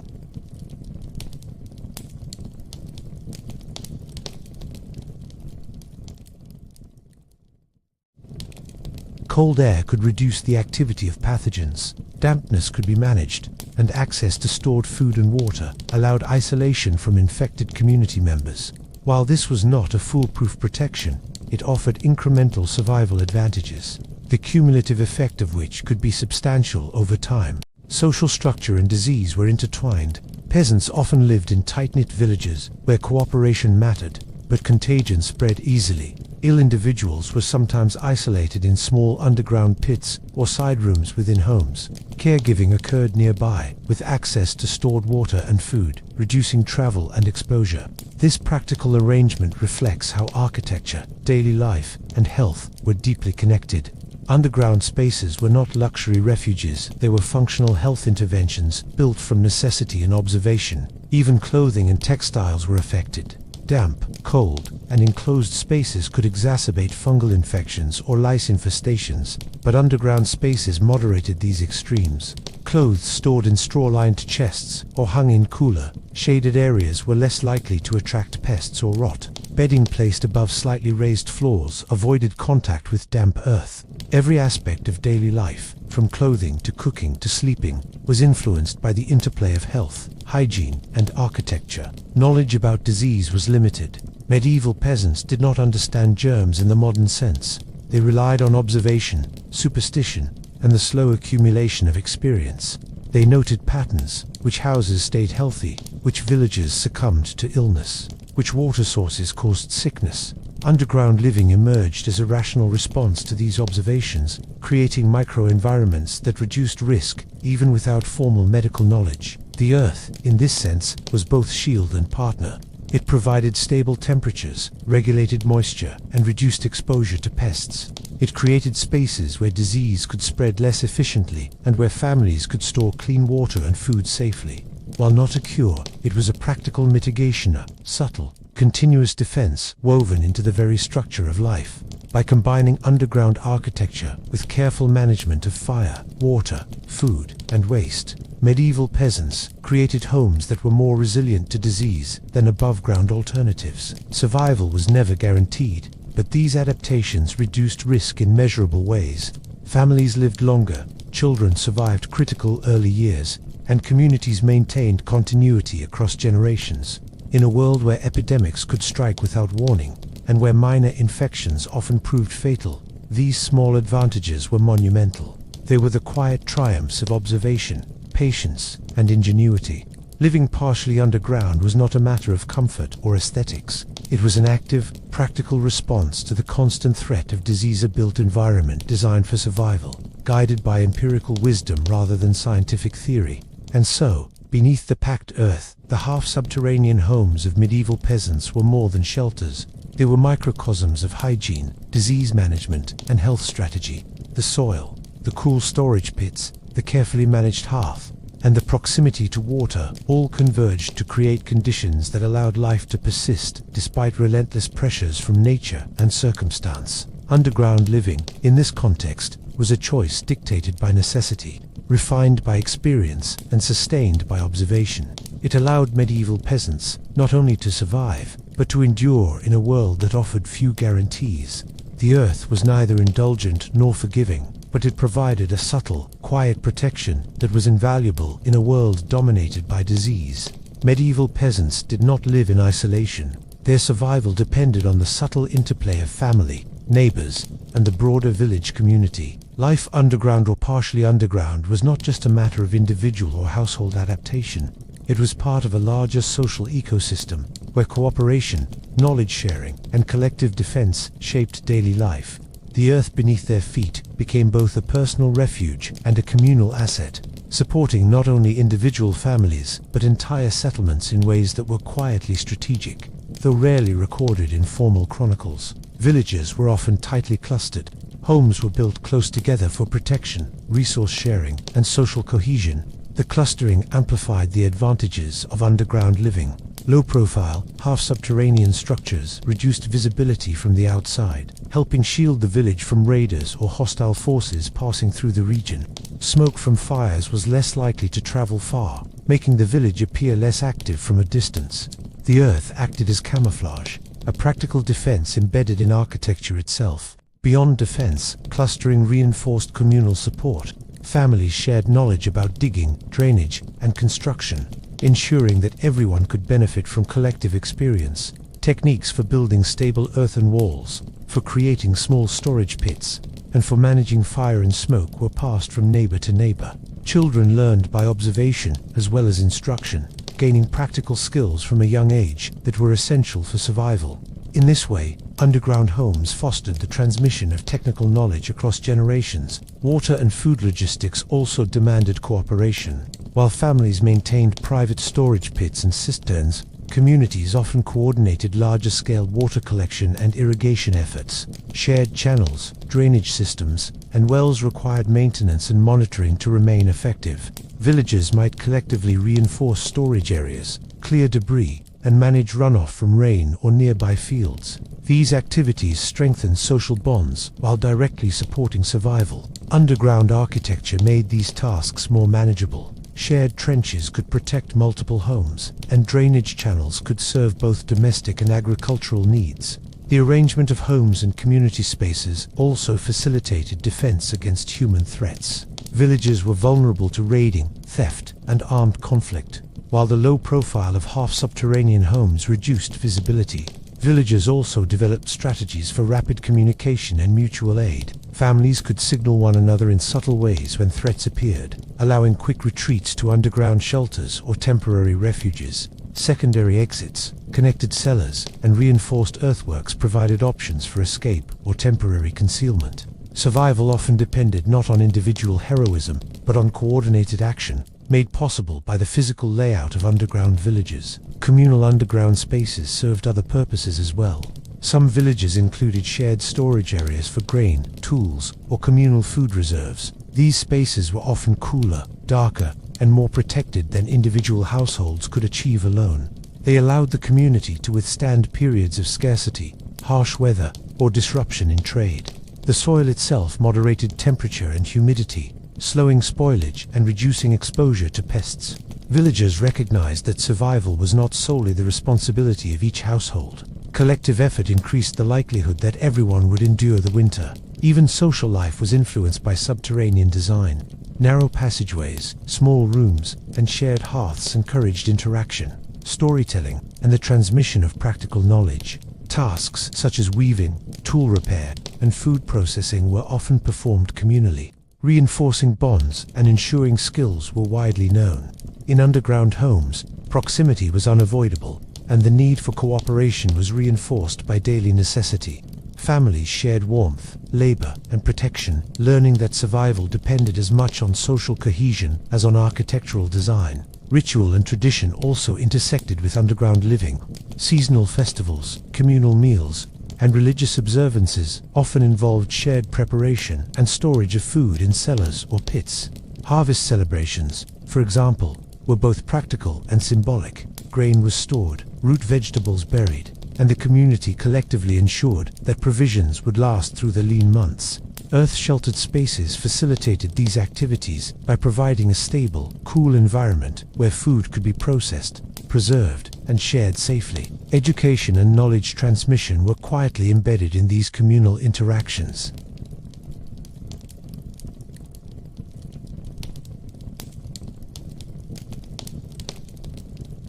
Cold air could reduce the activity of pathogens, dampness could be managed, and access to stored food and water allowed isolation from infected community members. While this was not a foolproof protection, it offered incremental survival advantages, the cumulative effect of which could be substantial over time. Social structure and disease were intertwined. Peasants often lived in tight-knit villages where cooperation mattered, but contagion spread easily. Ill individuals were sometimes isolated in small underground pits or side rooms within homes. Caregiving occurred nearby, with access to stored water and food, reducing travel and exposure. This practical arrangement reflects how architecture, daily life, and health were deeply connected. Underground spaces were not luxury refuges, they were functional health interventions built from necessity and observation. Even clothing and textiles were affected. Damp, cold, and enclosed spaces could exacerbate fungal infections or lice infestations, but underground spaces moderated these extremes. Clothes stored in straw-lined chests or hung in cooler, shaded areas were less likely to attract pests or rot. Bedding placed above slightly raised floors avoided contact with damp earth. Every aspect of daily life, from clothing to cooking to sleeping, was influenced by the interplay of health, hygiene, and architecture. Knowledge about disease was limited. Medieval peasants did not understand germs in the modern sense. They relied on observation, superstition, and the slow accumulation of experience. They noted patterns: which houses stayed healthy, which villages succumbed to illness, which water sources caused sickness. Underground living emerged as a rational response to these observations, creating microenvironments that reduced risk even without formal medical knowledge. The earth, in this sense, was both shield and partner. It provided stable temperatures, regulated moisture, and reduced exposure to pests. It created spaces where disease could spread less efficiently and where families could store clean water and food safely. While not a cure, it was a practical mitigation, a subtle, continuous defense woven into the very structure of life. By combining underground architecture with careful management of fire, water, food, and waste, medieval peasants created homes that were more resilient to disease than above-ground alternatives. Survival was never guaranteed, but these adaptations reduced risk in measurable ways. Families lived longer, children survived critical early years, and communities maintained continuity across generations. In a world where epidemics could strike without warning, and where minor infections often proved fatal, these small advantages were monumental. They were the quiet triumphs of observation, patience, and ingenuity. Living partially underground was not a matter of comfort or aesthetics. It was an active, practical response to the constant threat of disease-built environment designed for survival, guided by empirical wisdom rather than scientific theory. And so, Beneath the packed earth, the half-subterranean homes of medieval peasants were more than shelters. They were microcosms of hygiene, disease management, and health strategy. The soil, the cool storage pits, the carefully managed hearth, and the proximity to water all converged to create conditions that allowed life to persist despite relentless pressures from nature and circumstance. Underground living, in this context, was a choice dictated by necessity, refined by experience, and sustained by observation. It allowed medieval peasants not only to survive, but to endure in a world that offered few guarantees. The earth was neither indulgent nor forgiving, but it provided a subtle, quiet protection that was invaluable in a world dominated by disease. Medieval peasants did not live in isolation. Their survival depended on the subtle interplay of family, neighbors, and the broader village community. Life underground or partially underground was not just a matter of individual or household adaptation. It was part of a larger social ecosystem where cooperation, knowledge sharing, and collective defense shaped daily life. The earth beneath their feet became both a personal refuge and a communal asset, supporting not only individual families but entire settlements in ways that were quietly strategic. Though rarely recorded in formal chronicles, villages were often tightly clustered. Homes were built close together for protection, resource sharing, and social cohesion. The clustering amplified the advantages of underground living. Low-profile, half-subterranean structures reduced visibility from the outside, helping shield the village from raiders or hostile forces passing through the region. Smoke from fires was less likely to travel far, making the village appear less active from a distance. The earth acted as camouflage, a practical defense embedded in architecture itself. Beyond defense, clustering reinforced communal support. Families shared knowledge about digging, drainage, and construction, ensuring that everyone could benefit from collective experience. Techniques for building stable earthen walls, for creating small storage pits, and for managing fire and smoke were passed from neighbor to neighbor. Children learned by observation as well as instruction, gaining practical skills from a young age that were essential for survival. In this way, underground homes fostered the transmission of technical knowledge across generations. Water and food logistics also demanded cooperation. While families maintained private storage pits and cisterns, communities often coordinated larger-scale water collection and irrigation efforts. Shared channels, drainage systems, and wells required maintenance and monitoring to remain effective. Villages might collectively reinforce storage areas, clear debris, and manage runoff from rain or nearby fields. These activities strengthened social bonds while directly supporting survival. Underground architecture made these tasks more manageable. Shared trenches could protect multiple homes, and drainage channels could serve both domestic and agricultural needs. The arrangement of homes and community spaces also facilitated defense against human threats. Villages were vulnerable to raiding, theft, and armed conflict, while the low profile of half-subterranean homes reduced visibility. Villagers also developed strategies for rapid communication and mutual aid. Families could signal one another in subtle ways when threats appeared, allowing quick retreats to underground shelters or temporary refuges. Secondary exits, connected cellars, and reinforced earthworks provided options for escape or temporary concealment. Survival often depended not on individual heroism, but on coordinated action, made possible by the physical layout of underground villages. Communal underground spaces served other purposes as well. Some villages included shared storage areas for grain, tools, or communal food reserves. These spaces were often cooler, darker, and more protected than individual households could achieve alone. They allowed the community to withstand periods of scarcity, harsh weather, or disruption in trade. The soil itself moderated temperature and humidity, slowing spoilage and reducing exposure to pests. Villagers recognized that survival was not solely the responsibility of each household. Collective effort increased the likelihood that everyone would endure the winter. Even social life was influenced by subterranean design. Narrow passageways, small rooms, and shared hearths encouraged interaction, storytelling, and the transmission of practical knowledge. Tasks such as weaving, tool repair, and food processing were often performed communally, reinforcing bonds and ensuring skills were widely known. In underground homes, proximity was unavoidable, and the need for cooperation was reinforced by daily necessity. Families shared warmth, labor, and protection, learning that survival depended as much on social cohesion as on architectural design. Ritual and tradition also intersected with underground living. Seasonal festivals, communal meals, and religious observances often involved shared preparation and storage of food in cellars or pits. Harvest celebrations, for example, were both practical and symbolic. Grain was stored, root vegetables buried, and the community collectively ensured that provisions would last through the lean months. Earth-sheltered spaces facilitated these activities by providing a stable, cool environment where food could be processed, preserved, and shared safely. Education and knowledge transmission were quietly embedded in these communal interactions.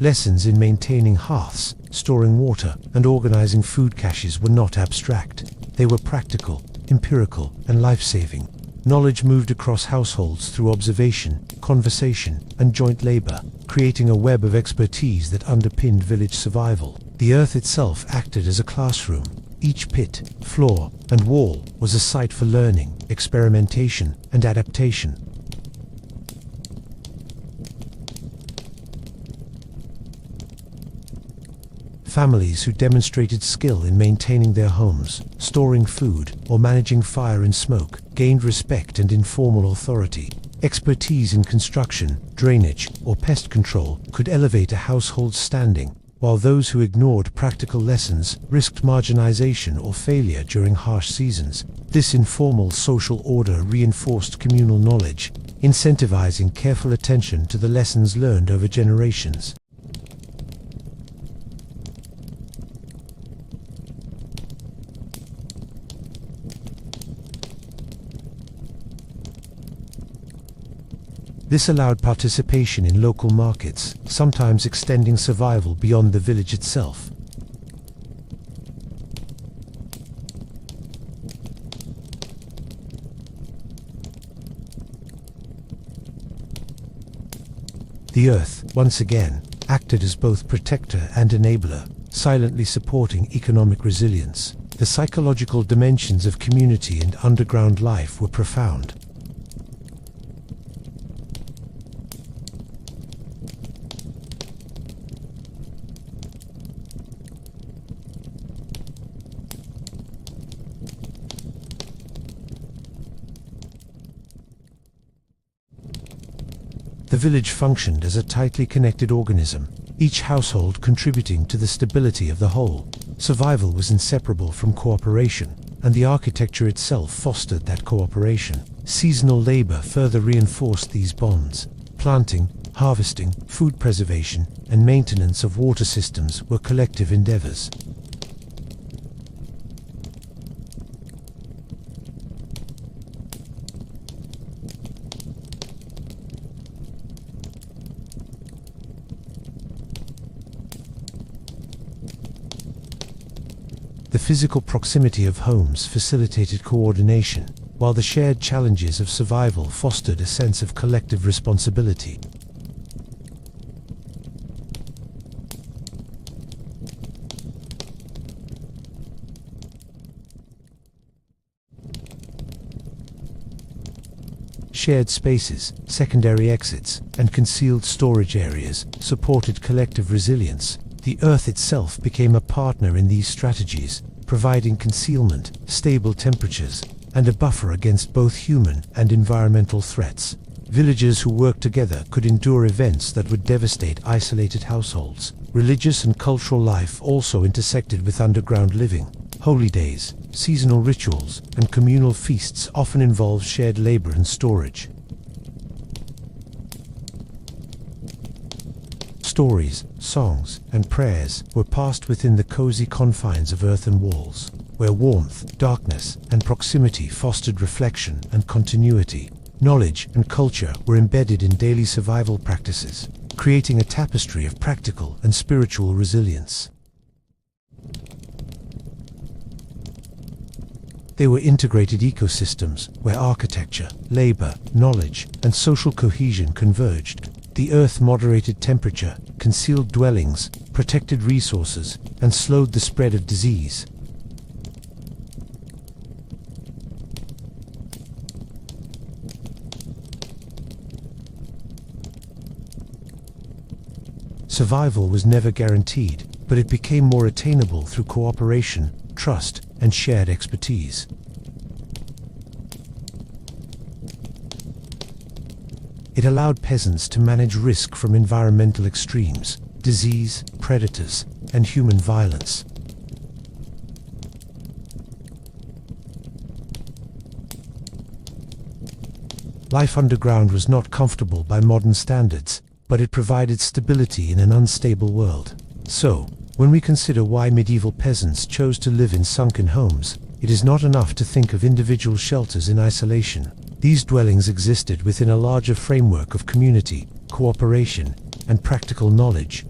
Lessons in maintaining hearths, storing water, and organizing food caches were not abstract. They were practical, empirical, and life-saving. Knowledge moved across households through observation, conversation, and joint labor, creating a web of expertise that underpinned village survival. The earth itself acted as a classroom. Each pit, floor, and wall was a site for learning, experimentation, and adaptation. Families who demonstrated skill in maintaining their homes, storing food, or managing fire and smoke gained respect and informal authority. Expertise in construction, drainage, or pest control could elevate a household's standing, while those who ignored practical lessons risked marginalization or failure during harsh seasons. This informal social order reinforced communal knowledge, incentivizing careful attention to the lessons learned over generations. This allowed participation in local markets, sometimes extending survival beyond the village itself. The earth, once again, acted as both protector and enabler, silently supporting economic resilience. The psychological dimensions of community and underground life were profound. The village functioned as a tightly connected organism, each household contributing to the stability of the whole. Survival was inseparable from cooperation, and the architecture itself fostered that cooperation. Seasonal labor further reinforced these bonds. Planting, harvesting, food preservation, and maintenance of water systems were collective endeavors. The physical proximity of homes facilitated coordination, while the shared challenges of survival fostered a sense of collective responsibility. Shared spaces, secondary exits, and concealed storage areas supported collective resilience. The earth itself became a partner in these strategies, providing concealment, stable temperatures, and a buffer against both human and environmental threats. Villagers who worked together could endure events that would devastate isolated households. Religious and cultural life also intersected with underground living. Holy days, seasonal rituals, and communal feasts often involved shared labor and storage. Stories, songs, and prayers were passed within the cozy confines of earthen walls, where warmth, darkness, and proximity fostered reflection and continuity. Knowledge and culture were embedded in daily survival practices, creating a tapestry of practical and spiritual resilience. They were integrated ecosystems where architecture, labor, knowledge, and social cohesion converged. The earth moderated temperature, concealed dwellings, protected resources, and slowed the spread of disease. Survival was never guaranteed, but it became more attainable through cooperation, trust, and shared expertise. It allowed peasants to manage risk from environmental extremes, disease, predators, and human violence. Life underground was not comfortable by modern standards, but it provided stability in an unstable world. So, when we consider why medieval peasants chose to live in sunken homes, it is not enough to think of individual shelters in isolation. These dwellings existed within a larger framework of community, cooperation, and practical knowledge.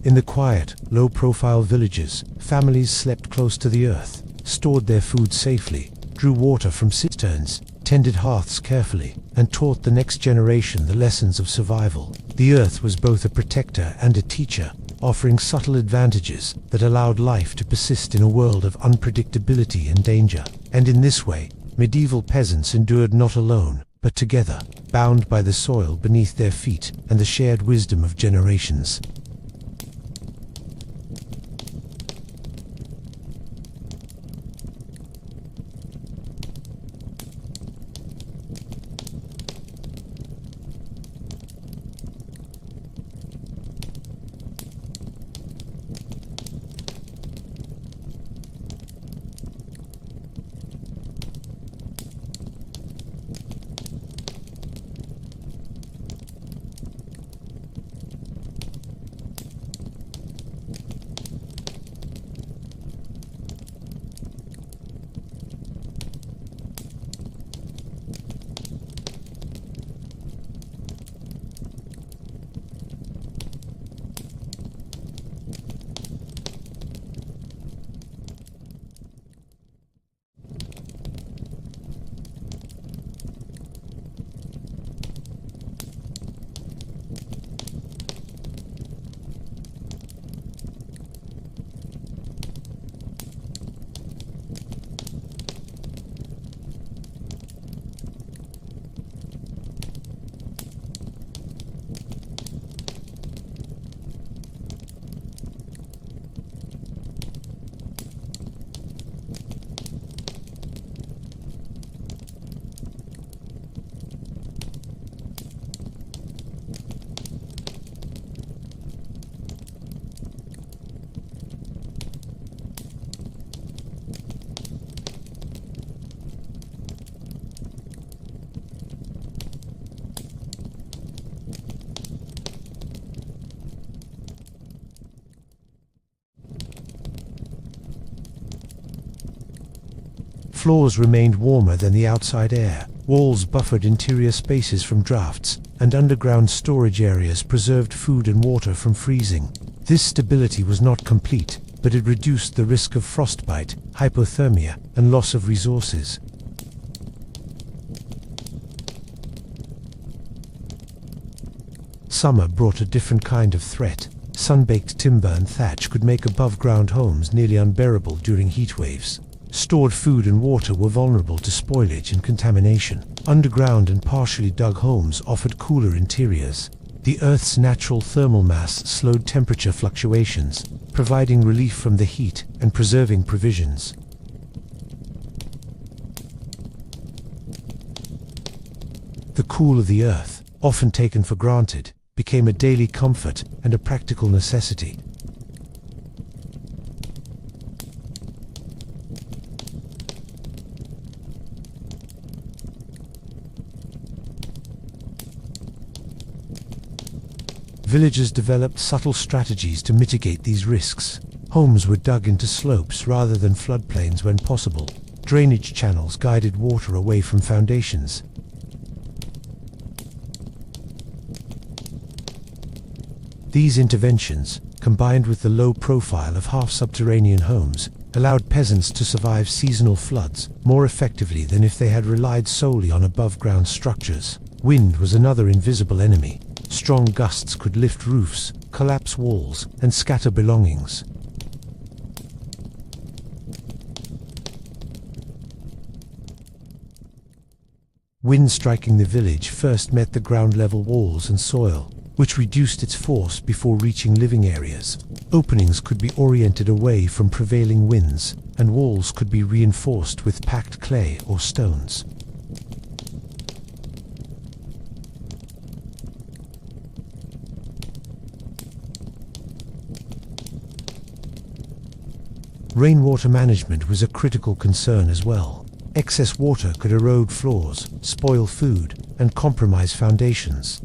In the quiet, low-profile villages, families slept close to the earth, stored their food safely, drew water from cisterns, tended hearths carefully, and taught the next generation the lessons of survival. The earth was both a protector and a teacher, offering subtle advantages that allowed life to persist in a world of unpredictability and danger. And in this way, medieval peasants endured not alone, but together, bound by the soil beneath their feet and the shared wisdom of generations. Floors remained warmer than the outside air, walls buffered interior spaces from drafts, and underground storage areas preserved food and water from freezing. This stability was not complete, but it reduced the risk of frostbite, hypothermia, and loss of resources. Summer brought a different kind of threat. Sun-baked timber and thatch could make above-ground homes nearly unbearable during heat waves. Stored food and water were vulnerable to spoilage and contamination. Underground and partially dug homes offered cooler interiors. The Earth's natural thermal mass slowed temperature fluctuations, providing relief from the heat and preserving provisions. The cool of the Earth, often taken for granted, became a daily comfort and a practical necessity. Villagers developed subtle strategies to mitigate these risks. Homes were dug into slopes rather than floodplains when possible. Drainage channels guided water away from foundations. These interventions, combined with the low profile of half-subterranean homes, allowed peasants to survive seasonal floods more effectively than if they had relied solely on above-ground structures. Wind was another invisible enemy. Strong gusts could lift roofs, collapse walls, and scatter belongings. Wind striking the village first met the ground-level walls and soil, which reduced its force before reaching living areas. Openings could be oriented away from prevailing winds, and walls could be reinforced with packed clay or stones. Rainwater management was a critical concern as well. Excess water could erode floors, spoil food, and compromise foundations.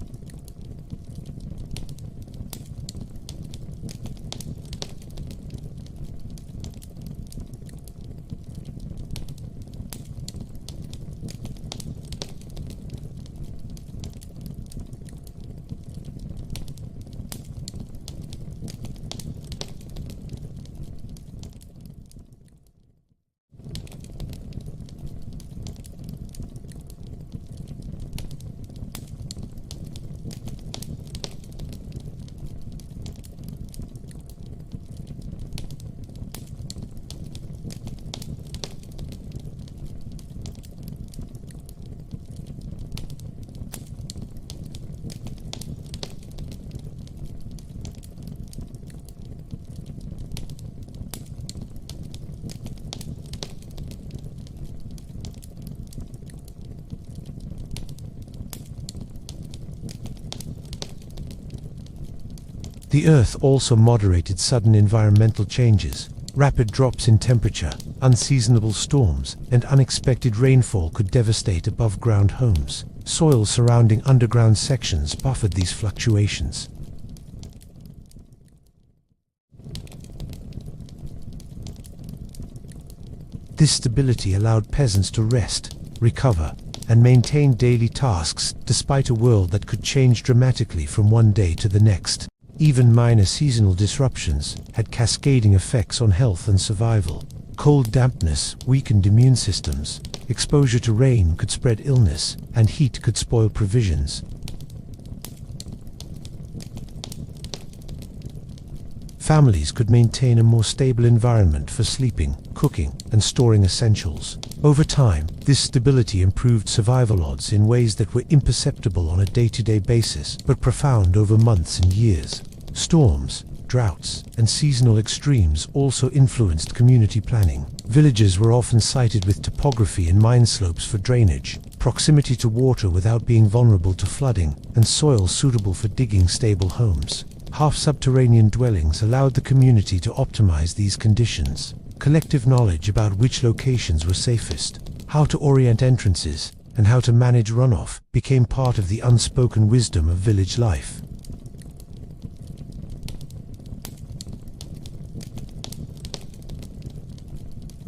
The Earth also moderated sudden environmental changes. Rapid drops in temperature, unseasonable storms, and unexpected rainfall could devastate above-ground homes. Soil surrounding underground sections buffered these fluctuations. This stability allowed peasants to rest, recover, and maintain daily tasks despite a world that could change dramatically from one day to the next. Even minor seasonal disruptions had cascading effects on health and survival. Cold dampness weakened immune systems, exposure to rain could spread illness, and heat could spoil provisions. Families could maintain a more stable environment for sleeping, cooking, and storing essentials. Over time, this stability improved survival odds in ways that were imperceptible on a day-to-day basis, but profound over months and years. Storms, droughts, and seasonal extremes also influenced community planning. Villages were often sited with topography and mine slopes for drainage, proximity to water without being vulnerable to flooding, and soil suitable for digging stable homes. Half-subterranean dwellings allowed the community to optimize these conditions. Collective knowledge about which locations were safest, how to orient entrances, and how to manage runoff became part of the unspoken wisdom of village life.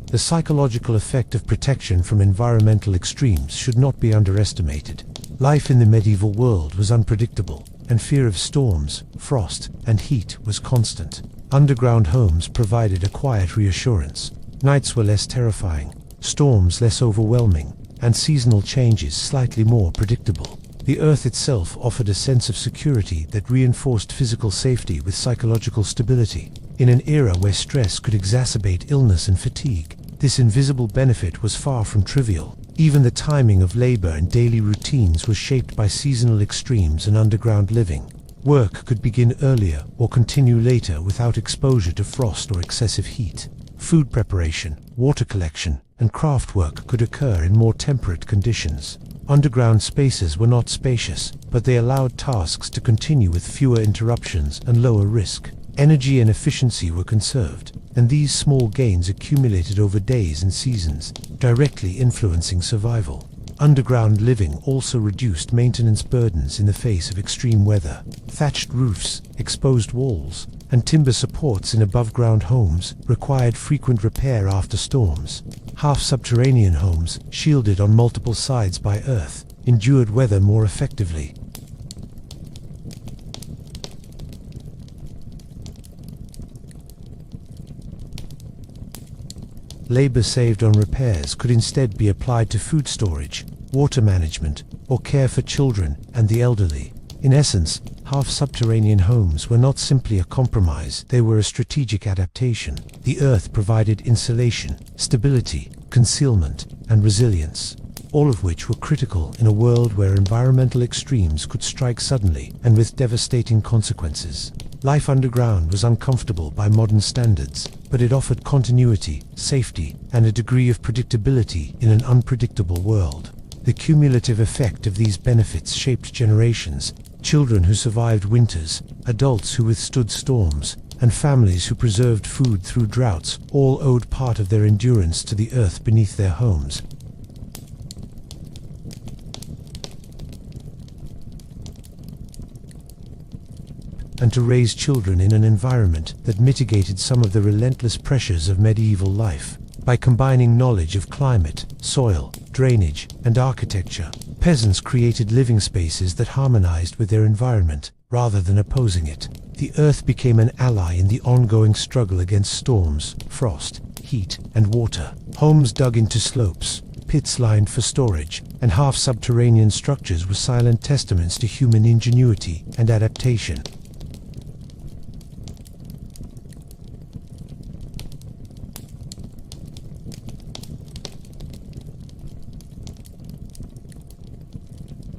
The psychological effect of protection from environmental extremes should not be underestimated. Life in the medieval world was unpredictable, and fear of storms, frost, and heat was constant. Underground homes provided a quiet reassurance. Nights were less terrifying, storms less overwhelming, and seasonal changes slightly more predictable. The earth itself offered a sense of security that reinforced physical safety with psychological stability. In an era where stress could exacerbate illness and fatigue, this invisible benefit was far from trivial. Even the timing of labor and daily routines was shaped by seasonal extremes and underground living. Work could begin earlier or continue later without exposure to frost or excessive heat. Food preparation, water collection, and craft work could occur in more temperate conditions. Underground spaces were not spacious, but they allowed tasks to continue with fewer interruptions and lower risk. Energy and efficiency were conserved, and these small gains accumulated over days and seasons, directly influencing survival. Underground living also reduced maintenance burdens in the face of extreme weather. Thatched roofs, exposed walls, and timber supports in above-ground homes required frequent repair after storms. Half-subterranean homes, shielded on multiple sides by earth, endured weather more effectively. Labor saved on repairs could instead be applied to food storage, water management, or care for children and the elderly. In essence, half-subterranean homes were not simply a compromise, they were a strategic adaptation. The earth provided insulation, stability, concealment, and resilience, all of which were critical in a world where environmental extremes could strike suddenly and with devastating consequences. Life underground was uncomfortable by modern standards, but it offered continuity, safety, and a degree of predictability in an unpredictable world. The cumulative effect of these benefits shaped generations: children who survived winters, adults who withstood storms, and families who preserved food through droughts, all owed part of their endurance to the earth beneath their homes. And to raise children in an environment that mitigated some of the relentless pressures of medieval life. By combining knowledge of climate, soil, drainage, and architecture, peasants created living spaces that harmonized with their environment, rather than opposing it. The earth became an ally in the ongoing struggle against storms, frost, heat, and water. Homes dug into slopes, pits lined for storage, and half-subterranean structures were silent testaments to human ingenuity and adaptation.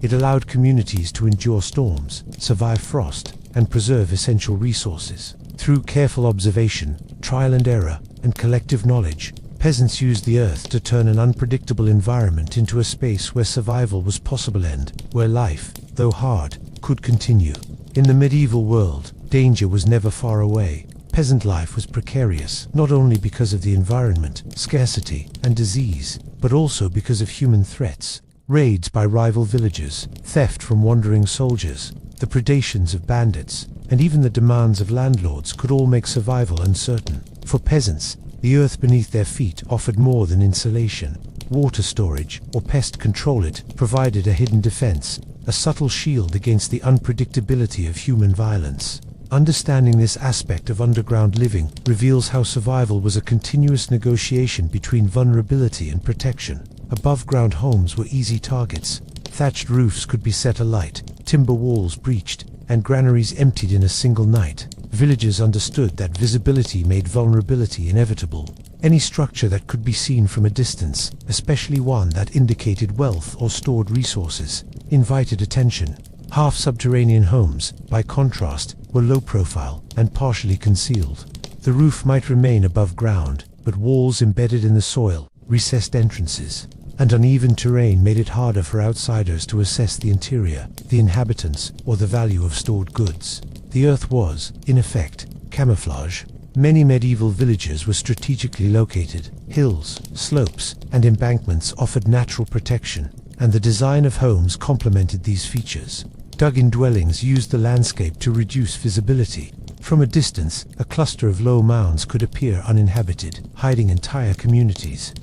It allowed communities to endure storms, survive frost, and preserve essential resources. Through careful observation, trial and error, and collective knowledge, peasants used the earth to turn an unpredictable environment into a space where survival was possible and where life, though hard, could continue. In the medieval world, danger was never far away. Peasant life was precarious, not only because of the environment, scarcity, and disease, but also because of human threats. Raids by rival villagers, theft from wandering soldiers, the predations of bandits, and even the demands of landlords could all make survival uncertain. For peasants, the earth beneath their feet offered more than insulation. Water storage, or pest control, it provided a hidden defense, a subtle shield against the unpredictability of human violence. Understanding this aspect of underground living reveals how survival was a continuous negotiation between vulnerability and protection. Above-ground homes were easy targets. Thatched roofs could be set alight, timber walls breached, and granaries emptied in a single night. Villagers understood that visibility made vulnerability inevitable. Any structure that could be seen from a distance, especially one that indicated wealth or stored resources, invited attention. Half-subterranean homes, by contrast, were low-profile and partially concealed. The roof might remain above ground, but walls embedded in the soil, recessed entrances, and uneven terrain made it harder for outsiders to assess the interior, the inhabitants, or the value of stored goods. The earth was, in effect, camouflage. Many medieval villages were strategically located. Hills, slopes, and embankments offered natural protection, and the design of homes complemented these features. Dug-in dwellings used the landscape to reduce visibility. From a distance, a cluster of low mounds could appear uninhabited, hiding entire communities.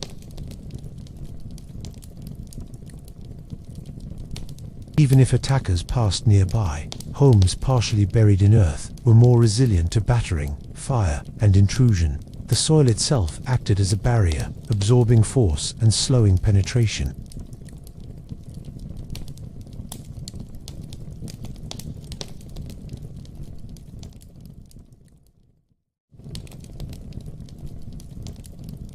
Even if attackers passed nearby, homes partially buried in earth were more resilient to battering, fire, and intrusion. The soil itself acted as a barrier, absorbing force and slowing penetration.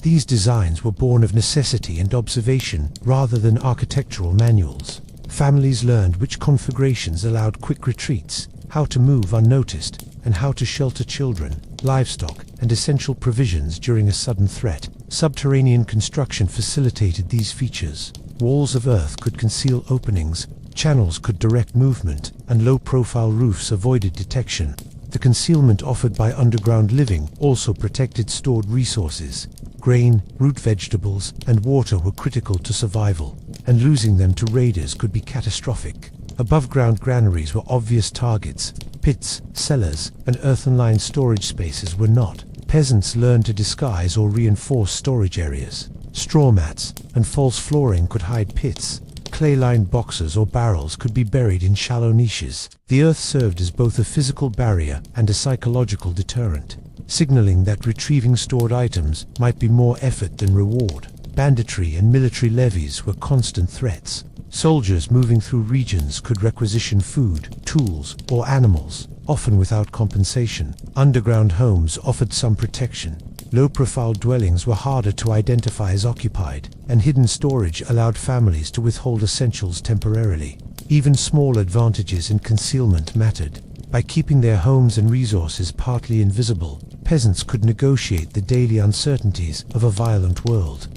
These designs were born of necessity and observation rather than architectural manuals. Families learned which configurations allowed quick retreats, how to move unnoticed, and how to shelter children, livestock, and essential provisions during a sudden threat. Subterranean construction facilitated these features. Walls of earth could conceal openings, channels could direct movement, and low-profile roofs avoided detection. The concealment offered by underground living also protected stored resources. Grain, root vegetables, and water were critical to survival, and losing them to raiders could be catastrophic. Above-ground granaries were obvious targets. Pits, cellars, and earthen-lined storage spaces were not. Peasants learned to disguise or reinforce storage areas. Straw mats and false flooring could hide pits. Clay-lined boxes or barrels could be buried in shallow niches. The earth served as both a physical barrier and a psychological deterrent, signaling that retrieving stored items might be more effort than reward. Banditry and military levies were constant threats. Soldiers moving through regions could requisition food, tools, or animals, often without compensation. Underground homes offered some protection. Low-profile dwellings were harder to identify as occupied, and hidden storage allowed families to withhold essentials temporarily. Even small advantages in concealment mattered. By keeping their homes and resources partly invisible, peasants could negotiate the daily uncertainties of a violent world.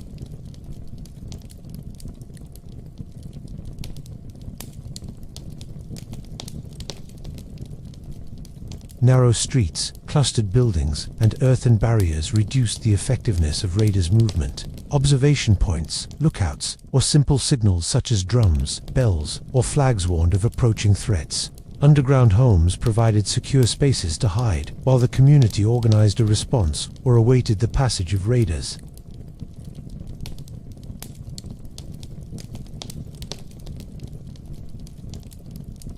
Narrow streets, clustered buildings, and earthen barriers reduced the effectiveness of raiders' movement. Observation points, lookouts, or simple signals such as drums, bells, or flags warned of approaching threats. Underground homes provided secure spaces to hide, while the community organized a response or awaited the passage of raiders.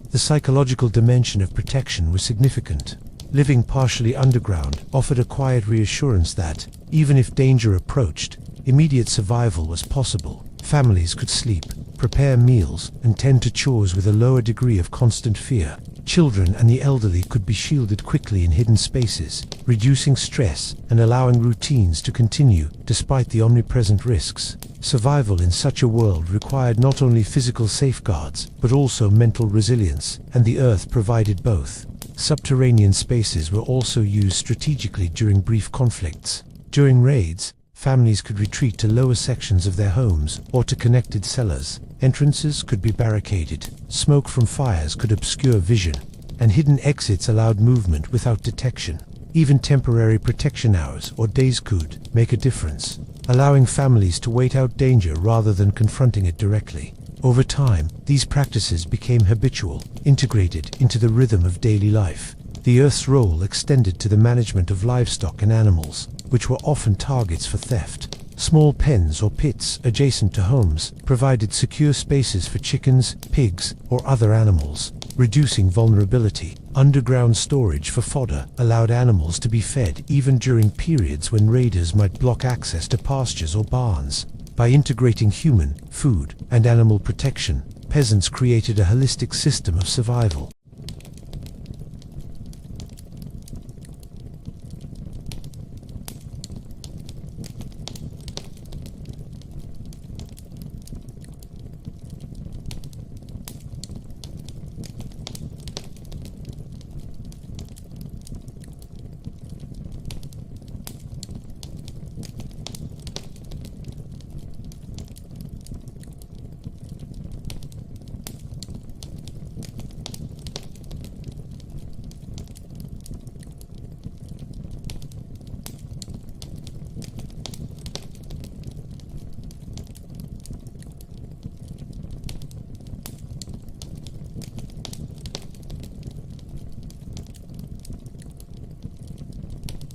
The psychological dimension of protection was significant. Living partially underground offered a quiet reassurance that, even if danger approached, immediate survival was possible. Families could sleep, prepare meals, and tend to chores with a lower degree of constant fear. Children and the elderly could be shielded quickly in hidden spaces, reducing stress and allowing routines to continue despite the omnipresent risks. Survival in such a world required not only physical safeguards, but also mental resilience, and the Earth provided both. Subterranean spaces were also used strategically during brief conflicts. During raids, families could retreat to lower sections of their homes or to connected cellars. Entrances could be barricaded, smoke from fires could obscure vision, and hidden exits allowed movement without detection. Even temporary protection hours or days could make a difference, allowing families to wait out danger rather than confronting it directly. Over time, these practices became habitual, integrated into the rhythm of daily life. The Earth's role extended to the management of livestock and animals, which were often targets for theft. Small pens or pits adjacent to homes provided secure spaces for chickens, pigs, or other animals, reducing vulnerability. Underground storage for fodder allowed animals to be fed even during periods when raiders might block access to pastures or barns. By integrating human, food, and animal protection, peasants created a holistic system of survival.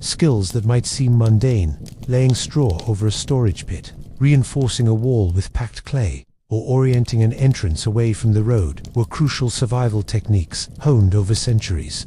Skills that might seem mundane, laying straw over a storage pit, reinforcing a wall with packed clay, or orienting an entrance away from the road, were crucial survival techniques honed over centuries.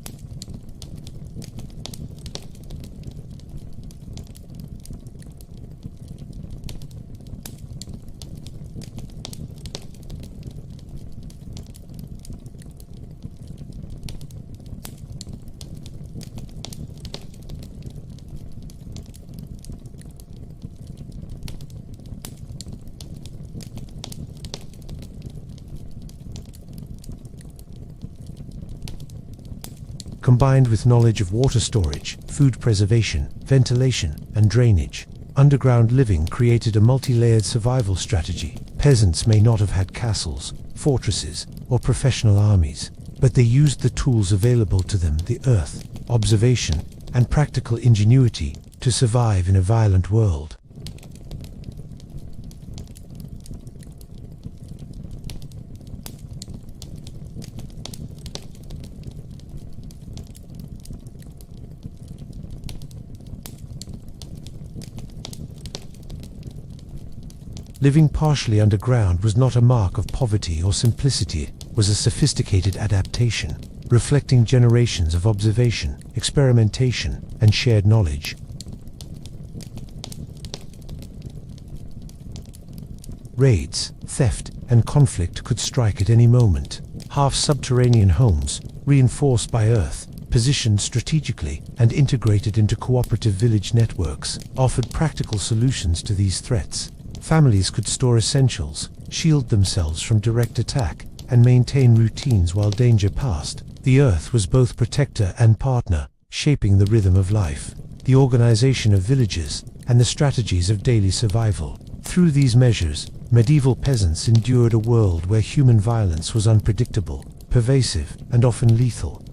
Combined with knowledge of water storage, food preservation, ventilation, and drainage, underground living created a multi-layered survival strategy. Peasants may not have had castles, fortresses, or professional armies, but they used the tools available to them, the earth, observation, and practical ingenuity, to survive in a violent world. Living partially underground was not a mark of poverty or simplicity, it was a sophisticated adaptation, reflecting generations of observation, experimentation, and shared knowledge. raids, theft, and conflict could strike at any moment. Half-subterranean homes, reinforced by earth, positioned strategically and integrated into cooperative village networks, offered practical solutions to these threats. Families could store essentials, shield themselves from direct attack, and maintain routines while danger passed. The earth was both protector and partner, shaping the rhythm of life, the organization of villages, and the strategies of daily survival. Through these measures, medieval peasants endured a world where human violence was unpredictable, pervasive, and often lethal.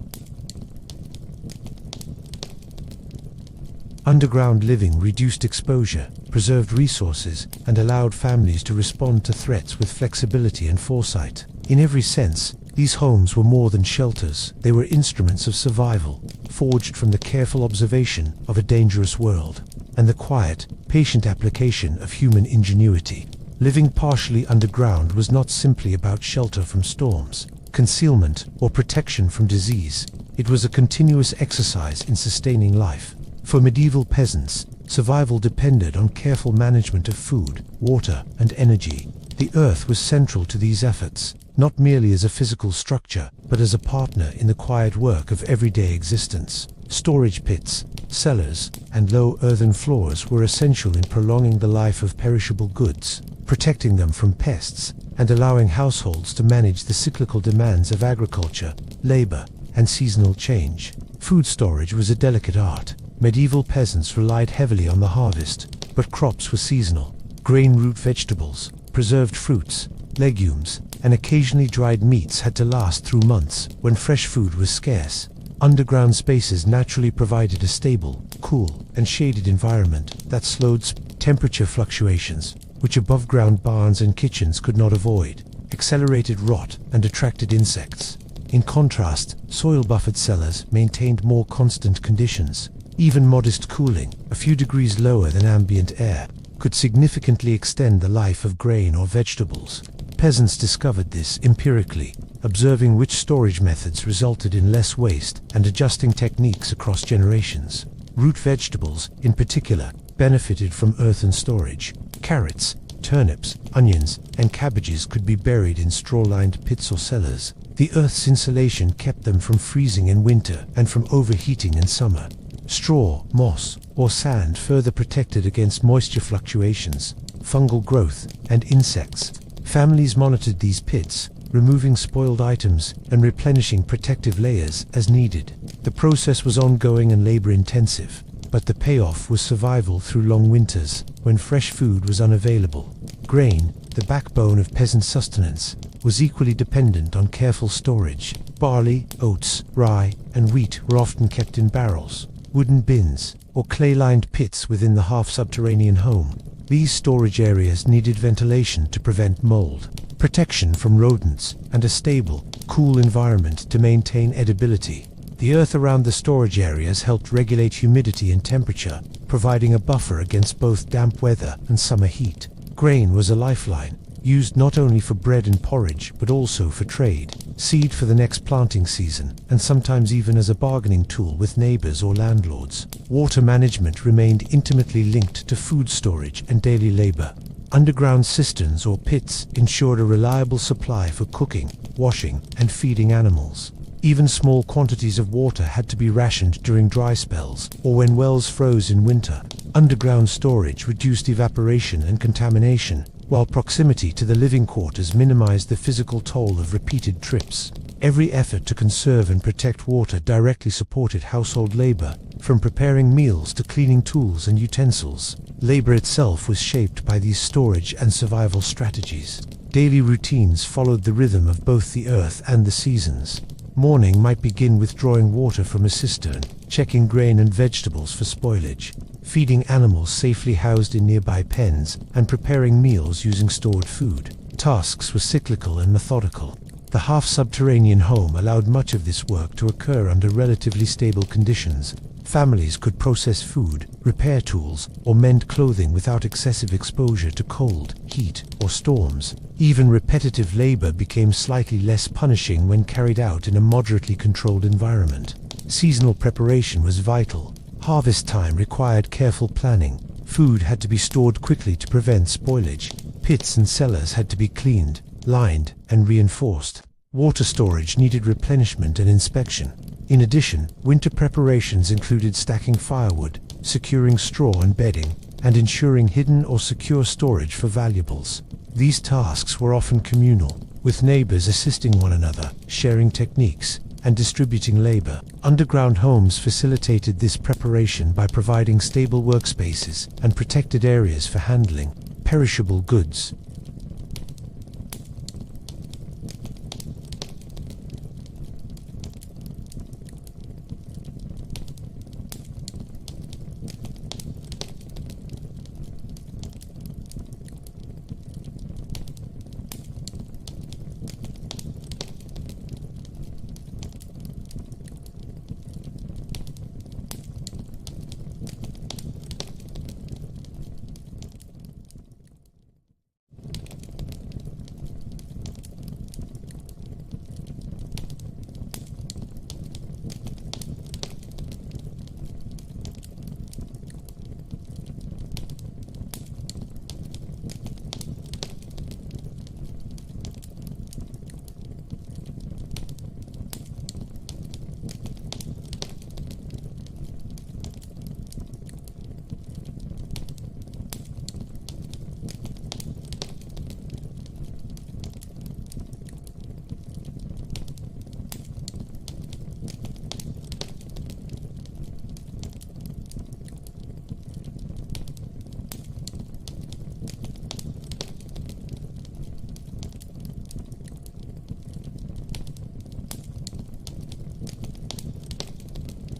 Underground living reduced exposure, preserved resources, and allowed families to respond to threats with flexibility and foresight. In every sense, these homes were more than shelters. They were instruments of survival, forged from the careful observation of a dangerous world, and the quiet, patient application of human ingenuity. Living partially underground was not simply about shelter from storms, concealment, or protection from disease. It was a continuous exercise in sustaining life. For medieval peasants, survival depended on careful management of food, water, and energy. The earth was central to these efforts, not merely as a physical structure, but as a partner in the quiet work of everyday existence. Storage pits, cellars, and low earthen floors were essential in prolonging the life of perishable goods, protecting them from pests, and allowing households to manage the cyclical demands of agriculture, labor, and seasonal change. Food storage was a delicate art. Medieval peasants relied heavily on the harvest, but crops were seasonal. Grain root vegetables, preserved fruits, legumes, and occasionally dried meats had to last through months when fresh food was scarce. Underground spaces naturally provided a stable, cool, and shaded environment that slowed temperature fluctuations, which above-ground barns and kitchens could not avoid, accelerated rot, and attracted insects. In contrast, soil-buffered cellars maintained more constant conditions. Even modest cooling, a few degrees lower than ambient air, could significantly extend the life of grain or vegetables. Peasants discovered this empirically, observing which storage methods resulted in less waste and adjusting techniques across generations. Root vegetables, in particular, benefited from earthen storage. Carrots, turnips, onions, and cabbages could be buried in straw-lined pits or cellars. The earth's insulation kept them from freezing in winter and from overheating in summer. Straw, moss, or sand further protected against moisture fluctuations, fungal growth, and insects. Families monitored these pits, removing spoiled items and replenishing protective layers as needed. The process was ongoing and labor-intensive, but the payoff was survival through long winters when fresh food was unavailable. Grain, the backbone of peasant sustenance, was equally dependent on careful storage. Barley, oats, rye, and wheat were often kept in barrels, wooden bins, or clay-lined pits within the half-subterranean home. These storage areas needed ventilation to prevent mold, protection from rodents, and a stable, cool environment to maintain edibility. The earth around the storage areas helped regulate humidity and temperature, providing a buffer against both damp weather and summer heat. Grain was a lifeline, used not only for bread and porridge but also for trade, seed for the next planting season, and sometimes even as a bargaining tool with neighbors or landlords. Water management remained intimately linked to food storage and daily labor. Underground cisterns or pits ensured a reliable supply for cooking, washing, and feeding animals. Even small quantities of water had to be rationed during dry spells or when wells froze in winter. Underground storage reduced evaporation and contamination, while proximity to the living quarters minimized the physical toll of repeated trips. Every effort to conserve and protect water directly supported household labor, from preparing meals to cleaning tools and utensils. Labor itself was shaped by these storage and survival strategies. Daily routines followed the rhythm of both the earth and the seasons. Morning might begin with drawing water from a cistern, checking grain and vegetables for spoilage, feeding animals safely housed in nearby pens, and preparing meals using stored food. Tasks were cyclical and methodical. The half-subterranean home allowed much of this work to occur under relatively stable conditions. Families could process food, repair tools, or mend clothing without excessive exposure to cold, heat, or storms. Even repetitive labor became slightly less punishing when carried out in a moderately controlled environment. Seasonal preparation was vital. Harvest time required careful planning. Food had to be stored quickly to prevent spoilage, Pits and cellars had to be cleaned, lined, and reinforced. Water storage needed replenishment and inspection. In addition, winter preparations included stacking firewood, securing straw and bedding, and ensuring hidden or secure storage for valuables. These tasks were often communal, with neighbors assisting one another, sharing techniques, and distributing labor. Underground homes facilitated this preparation by providing stable workspaces and protected areas for handling perishable goods.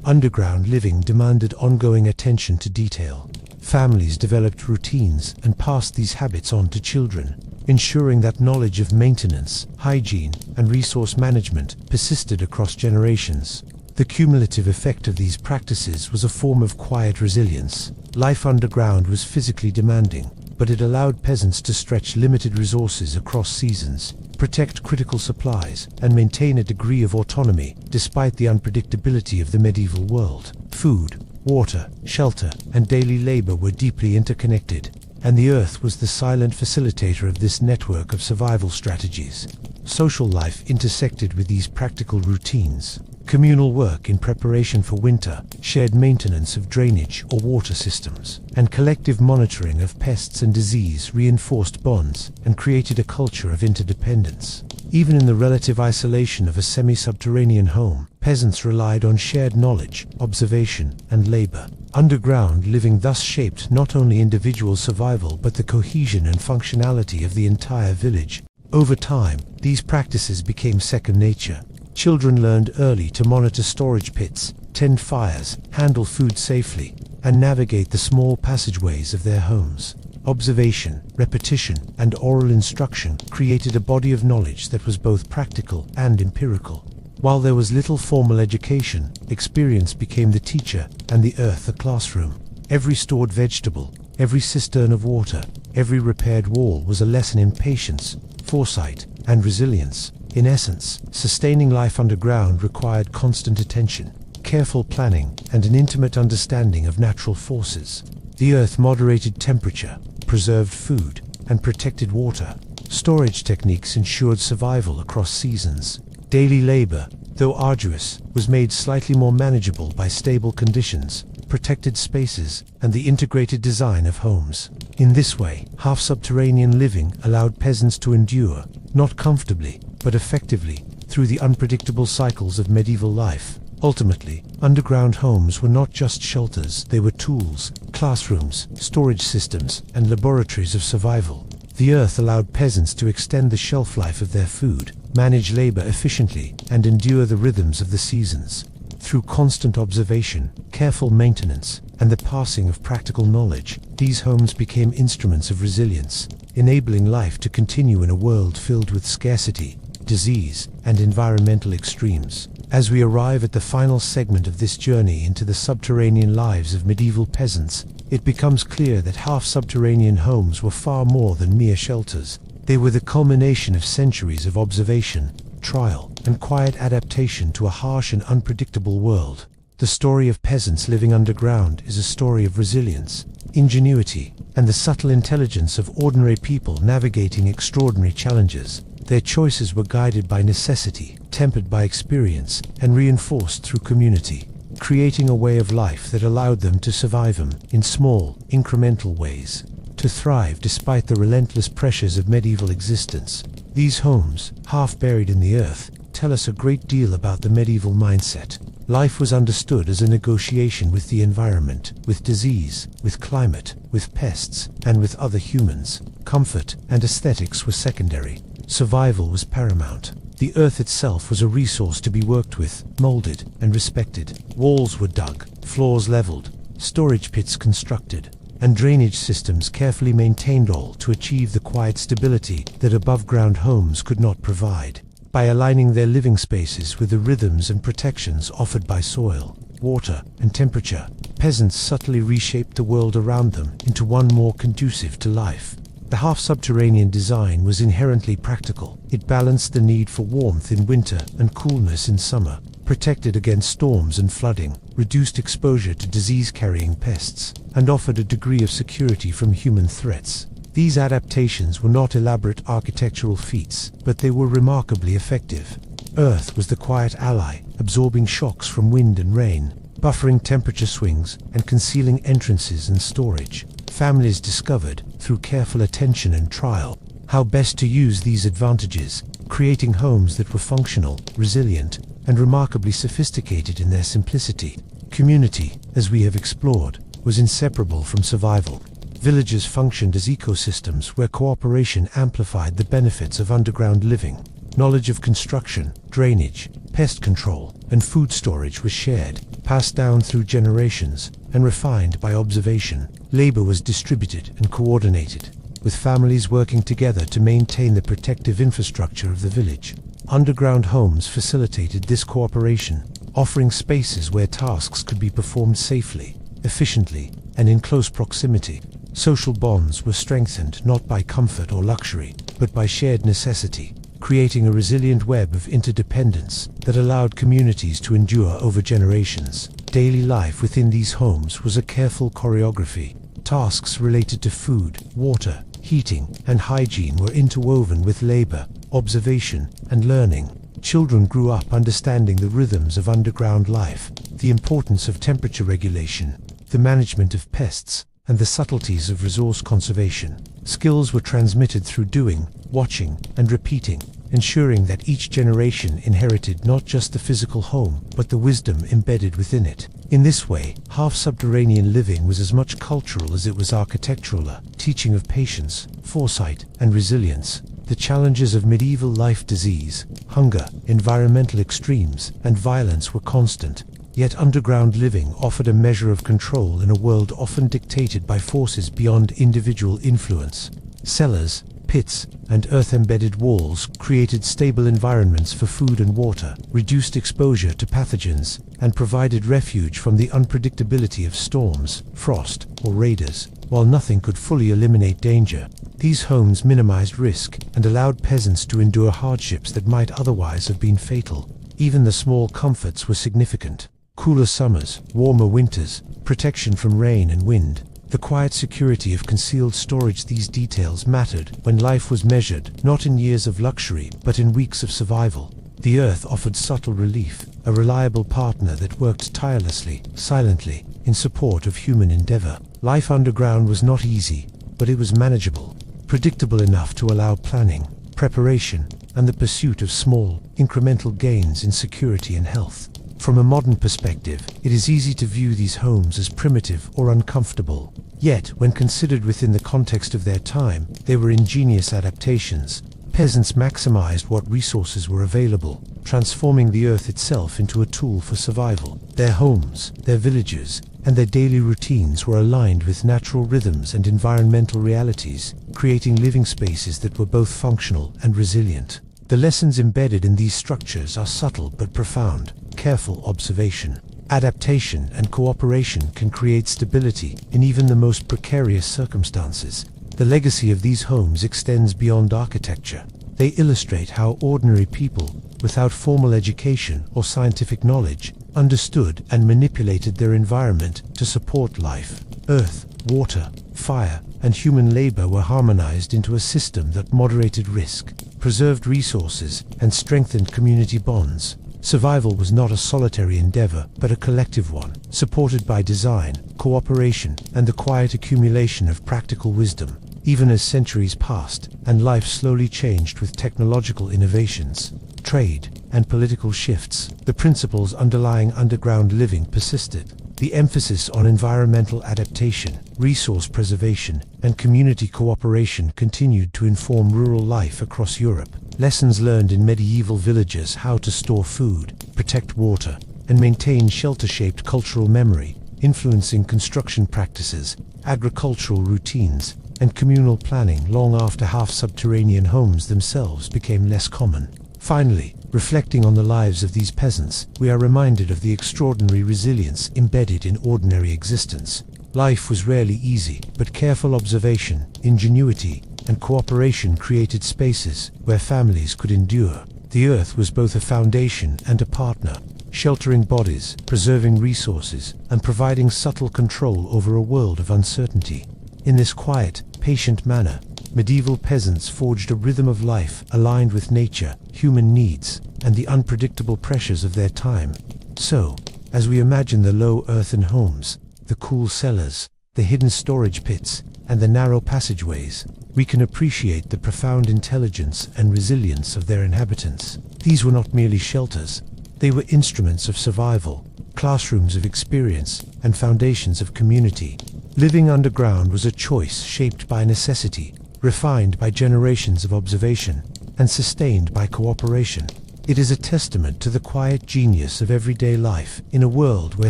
Underground living demanded ongoing attention to detail. Families developed routines and passed these habits on to children, ensuring that knowledge of maintenance, hygiene, and resource management persisted across generations. The cumulative effect of these practices was a form of quiet resilience. Life underground was physically demanding, but it allowed peasants to stretch limited resources across seasons, protect critical supplies, and maintain a degree of autonomy despite the unpredictability of the medieval world. Food, water, shelter, and daily labor were deeply interconnected, and the earth was the silent facilitator of this network of survival strategies. Social life intersected with these practical routines. Communal work in preparation for winter, shared maintenance of drainage or water systems, and collective monitoring of pests and disease reinforced bonds and created a culture of interdependence. Even in the relative isolation of a semi-subterranean home, peasants relied on shared knowledge, observation, and labor. Underground living thus shaped not only individual survival but the cohesion and functionality of the entire village. Over time, these practices became second nature. Children learned early to monitor storage pits, tend fires, handle food safely, and navigate the small passageways of their homes. Observation, repetition, and oral instruction created a body of knowledge that was both practical and empirical. While there was little formal education, experience became the teacher and the earth the classroom. Every stored vegetable, every cistern of water, every repaired wall was a lesson in patience, foresight, and resilience. In essence, sustaining life underground required constant attention, careful planning, and an intimate understanding of natural forces. The earth moderated temperature, preserved food, and protected water. Storage techniques ensured survival across seasons. Daily labor, though arduous, was made slightly more manageable by stable conditions, protected spaces, and the integrated design of homes. In this way, half-subterranean living allowed peasants to endure, not comfortably, but effectively, through the unpredictable cycles of medieval life. Ultimately, underground homes were not just shelters, they were tools, classrooms, storage systems, and laboratories of survival. The earth allowed peasants to extend the shelf life of their food, manage labor efficiently, and endure the rhythms of the seasons. Through constant observation, careful maintenance, and the passing of practical knowledge, these homes became instruments of resilience, enabling life to continue in a world filled with scarcity, disease, and environmental extremes. As we arrive at the final segment of this journey into the subterranean lives of medieval peasants, it becomes clear that half-subterranean homes were far more than mere shelters. They were the culmination of centuries of observation, trial, and quiet adaptation to a harsh and unpredictable world. The story of peasants living underground is a story of resilience, ingenuity, and the subtle intelligence of ordinary people navigating extraordinary challenges. Their choices were guided by necessity, tempered by experience, and reinforced through community, creating a way of life that allowed them to survive in small, incremental ways, to thrive despite the relentless pressures of medieval existence. These homes, half buried in the earth, tell us a great deal about the medieval mindset. Life was understood as a negotiation with the environment, with disease, with climate, with pests, and with other humans. Comfort and aesthetics were secondary. Survival was paramount. The earth itself was a resource to be worked with, molded, and respected. Walls were dug, floors leveled, storage pits constructed, and drainage systems carefully maintained, all to achieve the quiet stability that above-ground homes could not provide. By aligning their living spaces with the rhythms and protections offered by soil, water, and temperature, peasants subtly reshaped the world around them into one more conducive to life. The half-subterranean design was inherently practical. It balanced the need for warmth in winter and coolness in summer, protected against storms and flooding, reduced exposure to disease-carrying pests, and offered a degree of security from human threats. These adaptations were not elaborate architectural feats, but they were remarkably effective. Earth was the quiet ally, absorbing shocks from wind and rain, buffering temperature swings, and concealing entrances and storage. Families discovered, through careful attention and trial, how best to use these advantages, creating homes that were functional, resilient, and remarkably sophisticated in their simplicity. Community, as we have explored, was inseparable from survival. Villages functioned as ecosystems where cooperation amplified the benefits of underground living. Knowledge of construction, drainage, pest control, and food storage was shared, passed down through generations, and refined by observation. Labor was distributed and coordinated, with families working together to maintain the protective infrastructure of the village. Underground homes facilitated this cooperation, offering spaces where tasks could be performed safely, efficiently, and in close proximity. Social bonds were strengthened not by comfort or luxury, but by shared necessity, creating a resilient web of interdependence that allowed communities to endure over generations. Daily life within these homes was a careful choreography. Tasks related to food, water, heating, and hygiene were interwoven with labor, observation, and learning. Children grew up understanding the rhythms of underground life, the importance of temperature regulation, the management of pests, and the subtleties of resource conservation. Skills were transmitted through doing, watching, and repeating, ensuring that each generation inherited not just the physical home, but the wisdom embedded within it. In this way, half-subterranean living was as much cultural as it was architectural, teaching of patience, foresight, and resilience. The challenges of medieval life, disease, hunger, environmental extremes, and violence were constant. Yet underground living offered a measure of control in a world often dictated by forces beyond individual influence. Cellars, pits, and earth-embedded walls created stable environments for food and water, reduced exposure to pathogens, and provided refuge from the unpredictability of storms, frost, or raiders. While nothing could fully eliminate danger, these homes minimized risk and allowed peasants to endure hardships that might otherwise have been fatal. Even the small comforts were significant. Cooler summers, warmer winters, protection from rain and wind, the quiet security of concealed storage. These details mattered when life was measured not in years of luxury but in weeks of survival. The earth offered subtle relief, a reliable partner that worked tirelessly, silently, in support of human endeavor. Life underground was not easy, but it was manageable, predictable enough to allow planning, preparation, and the pursuit of small, incremental gains in security and health. From a modern perspective, it is easy to view these homes as primitive or uncomfortable. Yet, when considered within the context of their time, they were ingenious adaptations. Peasants maximized what resources were available, transforming the earth itself into a tool for survival. Their homes, their villages, and their daily routines were aligned with natural rhythms and environmental realities, creating living spaces that were both functional and resilient. The lessons embedded in these structures are subtle but profound. Careful observation, adaptation, and cooperation can create stability in even the most precarious circumstances. The legacy of these homes extends beyond architecture. They illustrate how ordinary people, without formal education or scientific knowledge, understood and manipulated their environment to support life. Earth, water, fire, and human labor were harmonized into a system that moderated risk, preserved resources, and strengthened community bonds. Survival was not a solitary endeavor, but a collective one, supported by design, cooperation, and the quiet accumulation of practical wisdom. Even as centuries passed, and life slowly changed with technological innovations, trade, and political shifts, the principles underlying underground living persisted. The emphasis on environmental adaptation, resource preservation, and community cooperation continued to inform rural life across Europe. Lessons learned in medieval villages how to store food, protect water, and maintain shelter-shaped cultural memory, influencing construction practices, agricultural routines, and communal planning long after half-subterranean homes themselves became less common. Finally, reflecting on the lives of these peasants, we are reminded of the extraordinary resilience embedded in ordinary existence. Life was rarely easy, but careful observation, ingenuity, and cooperation created spaces where families could endure. The earth was both a foundation and a partner, sheltering bodies, preserving resources, and providing subtle control over a world of uncertainty. In this quiet, patient manner, medieval peasants forged a rhythm of life aligned with nature, human needs, and the unpredictable pressures of their time. So, as we imagine the low earthen homes, the cool cellars, the hidden storage pits, and the narrow passageways, we can appreciate the profound intelligence and resilience of their inhabitants. These were not merely shelters, they were instruments of survival, classrooms of experience, and foundations of community. Living underground was a choice shaped by necessity, refined by generations of observation, and sustained by cooperation. It is a testament to the quiet genius of everyday life in a world where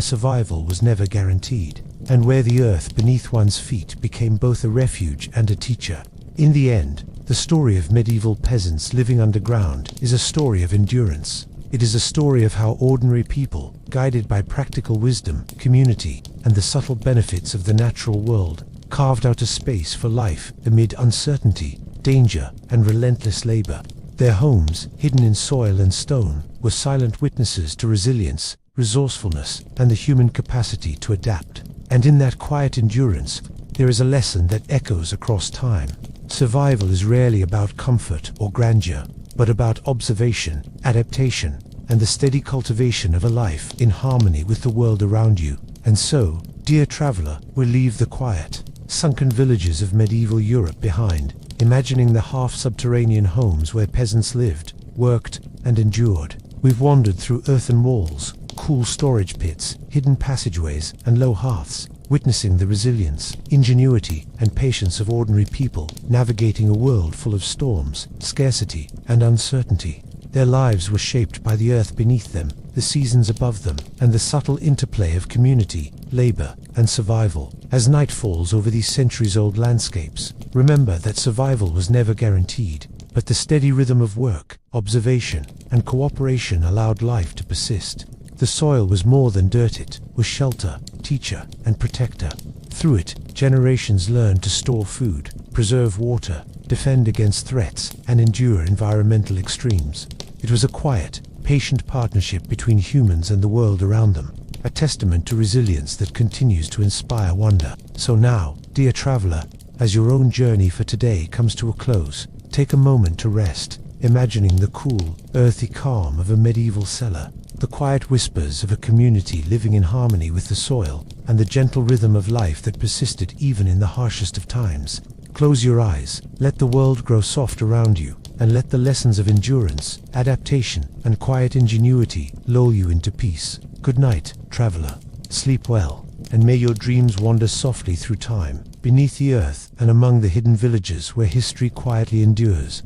survival was never guaranteed, and where the earth beneath one's feet became both a refuge and a teacher. In the end, the story of medieval peasants living underground is a story of endurance. It is a story of how ordinary people, guided by practical wisdom, community, and the subtle benefits of the natural world, carved out a space for life amid uncertainty, danger, and relentless labor. Their homes, hidden in soil and stone, were silent witnesses to resilience, resourcefulness, and the human capacity to adapt. And in that quiet endurance, there is a lesson that echoes across time. Survival is rarely about comfort or grandeur, but about observation, adaptation, and the steady cultivation of a life in harmony with the world around you. And so, dear traveler, we leave the quiet, sunken villages of medieval Europe behind, imagining the half-subterranean homes where peasants lived, worked, and endured. We've wandered through earthen walls, cool storage pits, hidden passageways, and low hearths, witnessing the resilience, ingenuity, and patience of ordinary people navigating a world full of storms, scarcity, and uncertainty. Their lives were shaped by the earth beneath them, the seasons above them, and the subtle interplay of community, labor, and survival. As night falls over these centuries-old landscapes, remember that survival was never guaranteed, but the steady rhythm of work, observation, and cooperation allowed life to persist. The soil was more than dirt, it was shelter, teacher, and protector. Through it, generations learned to store food, preserve water, defend against threats, and endure environmental extremes. It was a quiet, patient partnership between humans and the world around them, a testament to resilience that continues to inspire wonder. So now, dear traveler, as your own journey for today comes to a close, take a moment to rest, imagining the cool, earthy calm of a medieval cellar, the quiet whispers of a community living in harmony with the soil, and the gentle rhythm of life that persisted even in the harshest of times. Close your eyes, let the world grow soft around you, and let the lessons of endurance, adaptation, and quiet ingenuity lull you into peace. Good night, traveler. Sleep well, and may your dreams wander softly through time, beneath the earth and among the hidden villages where history quietly endures.